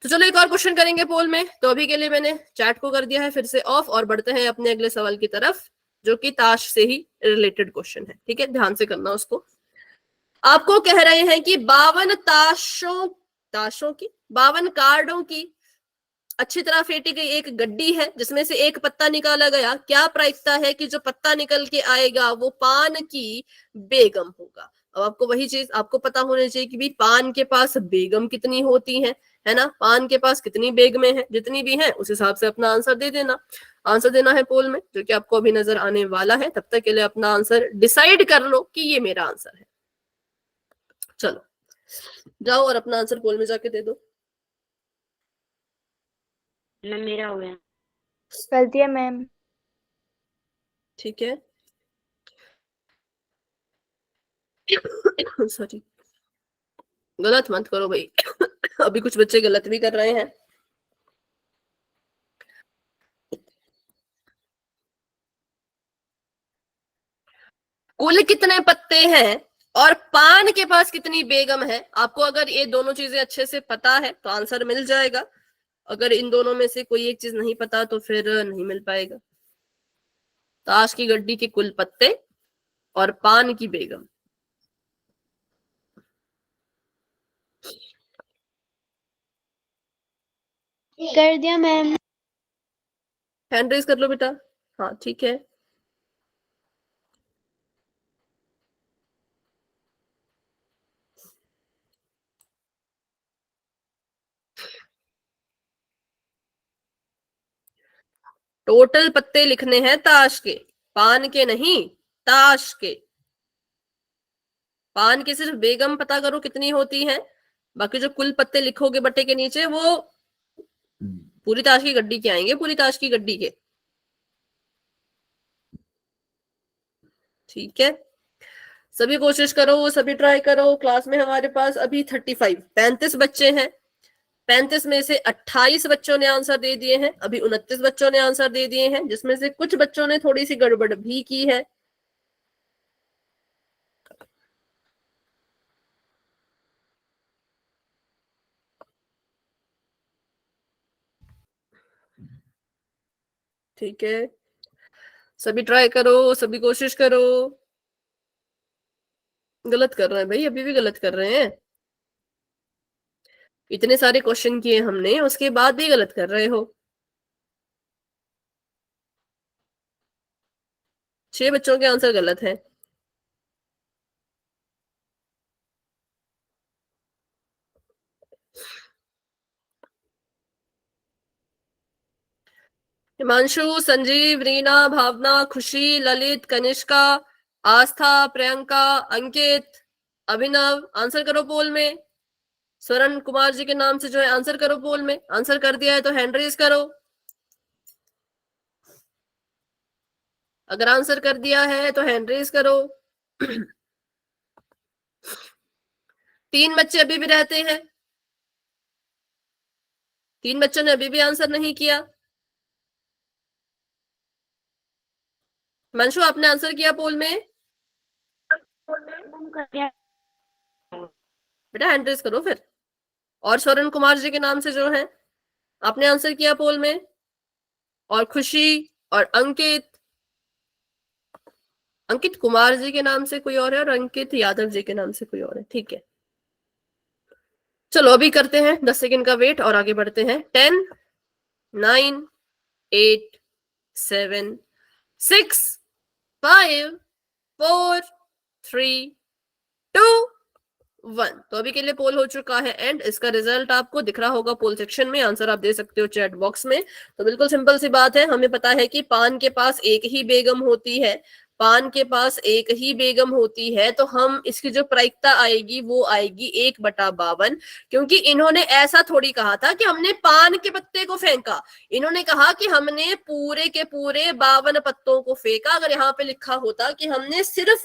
तो चलो एक और क्वेश्चन करेंगे पोल में। तो अभी के लिए मैंने चैट को कर दिया है फिर से ऑफ, और बढ़ते हैं अपने अगले सवाल की तरफ, जो कि ताश से ही रिलेटेड क्वेश्चन है, ठीक है, ध्यान से करना उसको। आपको कह रहे हैं कि 52 ताशों की 52 कार्डों की अच्छी तरह फेंटी गई एक गड्डी है, जिसमें से एक पत्ता निकाला गया, क्या प्रायिकता है कि जो पत्ता निकल के आएगा वो पान की बेगम होगा। अब आपको वही चीज आपको पता होनी चाहिए कि भी पान के पास बेगम कितनी होती है ना, पान के पास कितनी बेगमें हैं, जितनी भी हैं उस हिसाब से अपना आंसर दे देना। आंसर देना है पोल में, जो कि आपको अभी नजर आने वाला है। तब तक के लिए अपना आंसर डिसाइड कर लो कि ये मेरा आंसर है। चलो जाओ और अपना आंसर पोल में जाके दे दो। मैम मेरा हो गया। कर दिया मैम। ठीक है सॉरी, गलत मत करो भाई अभी कुछ बच्चे गलत भी कर रहे हैं। कुल कितने पत्ते हैं और पान के पास कितनी बेगम है, आपको अगर ये दोनों चीजें अच्छे से पता है तो आंसर मिल जाएगा। अगर इन दोनों में से कोई एक चीज नहीं पता तो फिर नहीं मिल पाएगा। ताश की गड्डी के कुल पत्ते और पान की बेगम। कर दिया मैम। हैंड रेज कर लो बेटा। हाँ ठीक है। टोटल पत्ते लिखने हैं ताश के, पान के नहीं, ताश के। पान की सिर्फ बेगम पता करो कितनी होती है, बाकी जो कुल पत्ते लिखोगे बट्टे के नीचे वो पूरी ताश की गड्डी के आएंगे, पूरी ताश की गड्डी के, ठीक है। सभी कोशिश करो, सभी ट्राई करो। क्लास में हमारे पास अभी 35 बच्चे हैं। 35 में से 28 बच्चों ने आंसर दे दिए हैं, अभी 29 बच्चों ने आंसर दे दिए हैं, जिसमें से कुछ बच्चों ने थोड़ी सी गड़बड़ भी की है। ठीक है, सभी ट्राई करो, सभी कोशिश करो। गलत कर रहे हैं भाई, अभी भी गलत कर रहे हैं। इतने सारे क्वेश्चन किए हमने, उसके बाद भी गलत कर रहे हो। 6 बच्चों के आंसर गलत है। हिमांशु, संजीव, रीना, भावना, खुशी, ललित, कनिष्का, आस्था, प्रियंका, अंकित, अभिनव, आंसर करो पोल में। स्वरण कुमार जी के नाम से जो है आंसर करो पोल में। आंसर कर दिया है तो हैंड रेज करो। अगर आंसर कर दिया है तो हैंड रेज करो 3 बच्चे अभी भी रहते हैं, 3 बच्चों ने अभी भी आंसर नहीं किया। मंशु आपने आंसर किया पोल में? बेटा हैंड रेज करो फिर। और स्वरण कुमार जी के नाम से जो है आपने आंसर किया पोल में, और खुशी और अंकित, अंकित कुमार जी के नाम से कोई और है और अंकित यादव जी के नाम से कोई और है, ठीक है। चलो अभी करते हैं 10 सेकंड का वेट और आगे बढ़ते हैं। 10, 9, 8, 7, 6, 5, 4, 3, 2, 1। तो अभी के लिए पोल हो चुका है एंड इसका रिजल्ट आपको दिख रहा होगा पोल सेक्शन में। आंसर आप दे सकते हो चैट बॉक्स में। तो बिल्कुल सिंपल सी बात है, हमें पता है कि पान के पास एक ही बेगम होती है, पान के पास एक ही बेगम होती है, तो हम इसकी जो प्रायिकता आएगी वो आएगी 1/52, क्योंकि इन्होंने ऐसा थोड़ी कहा था कि हमने पान के पत्ते को फेंका, इन्होंने कहा कि हमने पूरे के पूरे 52 पत्तों को फेंका। अगर यहाँ पे लिखा होता कि हमने सिर्फ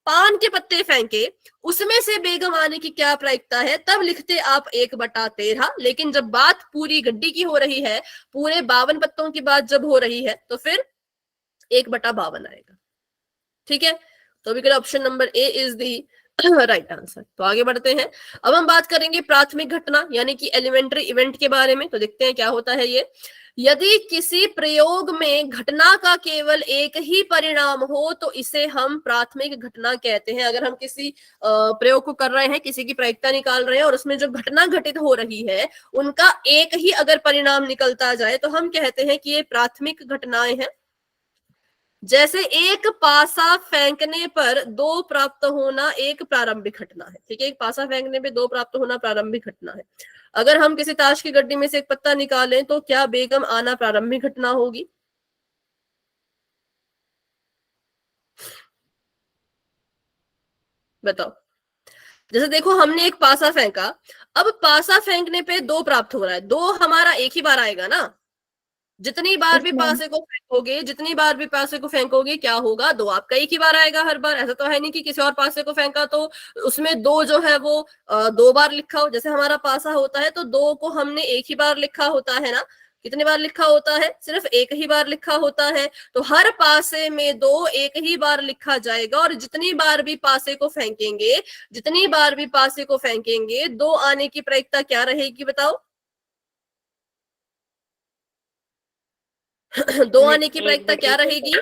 पान के पत्ते फेंके, उसमें से बेगम आने की क्या प्रायिकता है, तब लिखते आप 1/13। लेकिन जब बात पूरी गड्डी की हो रही है, पूरे 52 पत्तों की बात जब हो रही है, तो फिर 1/52 आएगा। ठीक है, तो अभी option number A is the right answer. तो आगे बढ़ते हैं। अब हम बात करेंगे प्राथमिक घटना यानी कि एलिमेंट्री इवेंट के बारे में। तो देखते हैं क्या होता है ये। यदि किसी प्रयोग में घटना का केवल एक ही परिणाम हो तो इसे हम प्राथमिक घटना कहते हैं। अगर हम किसी प्रयोग को कर रहे हैं, किसी की प्रायिकता निकाल रहे हैं और उसमें जो घटना घटित हो रही है उनका एक ही अगर परिणाम निकलता जाए तो हम कहते हैं कि ये प्राथमिक घटनाएं हैं। जैसे एक पासा फेंकने पर 2 प्राप्त होना एक प्रारंभिक घटना है। ठीक है, एक पासा फेंकने पे 2 प्राप्त होना प्रारंभिक घटना है। अगर हम किसी ताश की गड्डी में से एक पत्ता निकालें तो क्या बेगम आना प्रारंभिक घटना होगी? बताओ। जैसे देखो हमने एक पासा फेंका, अब पासा फेंकने पे 2 प्राप्त हो रहा है, 2 हमारा एक ही बार आएगा ना। जितनी बार भी पासे को फेंकोगे, जितनी बार भी पासे को फेंकोगे क्या होगा, 2 आपका एक ही बार आएगा हर बार। ऐसा तो है नहीं कि किसी और पासे को फेंका तो उसमें 2 जो है वो 2 बार लिखा हो। जैसे हमारा पासा होता है तो 2 को हमने एक ही बार लिखा होता है ना। कितनी बार लिखा होता है? सिर्फ एक ही बार लिखा होता है। तो हर पासे में 2 एक ही बार लिखा जाएगा और जितनी बार भी पासे को फेंकेंगे, जितनी बार भी पासे को फेंकेंगे 2 आने की प्रायिकता क्या रहेगी बताओ? 2 आने की प्रायिकता क्या रहेगी?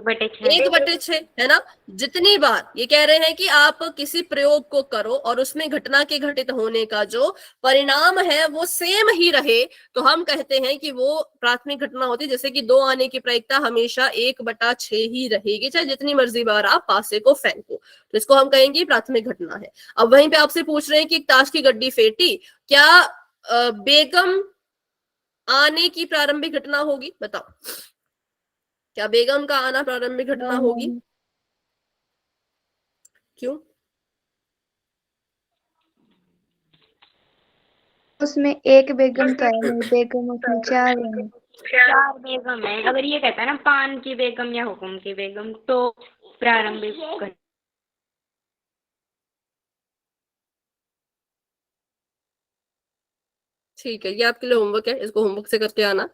1/6 है ना। जितनी बार ये कह रहे हैं कि आप किसी प्रयोग को करो और उसमें घटना के घटित होने का जो परिणाम है वो सेम ही रहे तो हम कहते हैं कि वो प्राथमिक घटना होती है। जैसे कि 2 आने की प्रायिकता हमेशा 1/6 ही रहेगी, चाहे जितनी मर्जी बार आप पासे को फेंको, तो इसको हम कहेंगे प्राथमिक घटना है। अब वहीं पे आपसे पूछ रहे हैं कि ताश की गड्डी फेंटी, क्या बेगम आने की प्रारंभिक घटना होगी? बताओ, क्या बेगम का आना प्रारंभिक घटना होगी? क्यों? उसमें एक बेगम तो है, बेगम उसमें 4 है। 4 बेगम है। अगर ये कहता है ना पान की बेगम या हुक्म की बेगम तो प्रारंभिक। ठीक है, ये आपके लिए होमवर्क है, इसको होमवर्क से करके आना,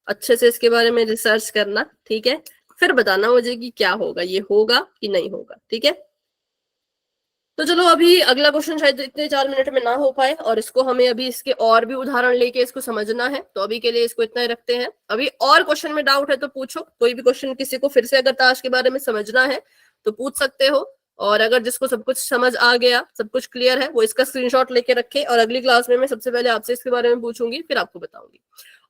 अच्छे से इसके बारे में रिसर्च करना। ठीक है, फिर बताना मुझे कि क्या होगा, ये होगा कि नहीं होगा। ठीक है, तो चलो अभी अगला क्वेश्चन शायद इतने 4 मिनट में ना हो पाए और इसको हमें अभी इसके और भी उदाहरण लेके इसको समझना है। तो अभी के लिए इसको इतना ही रखते हैं। अभी और क्वेश्चन में डाउट है तो पूछो, कोई भी क्वेश्चन किसी को फिर से अगर ताश के बारे में समझना है तो पूछ सकते हो। और अगर जिसको सब कुछ समझ आ गया, सब कुछ क्लियर है, वो इसका स्क्रीनशॉट लेके रखे और अगली क्लास में मैं सबसे पहले आपसे इसके बारे में पूछूंगी, फिर आपको बताऊंगी।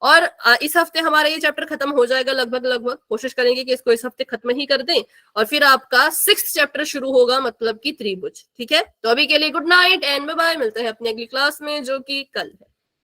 और इस हफ्ते हमारा ये चैप्टर खत्म हो जाएगा लगभग। कोशिश करेंगे कि इसको इस हफ्ते खत्म ही कर दें और फिर आपका 6th चैप्टर शुरू होगा, मतलब कि त्रिभुज। ठीक है, तो अभी के लिए good night and bye bye. मिलते हैं अपनी अगली क्लास में जो कि कल है।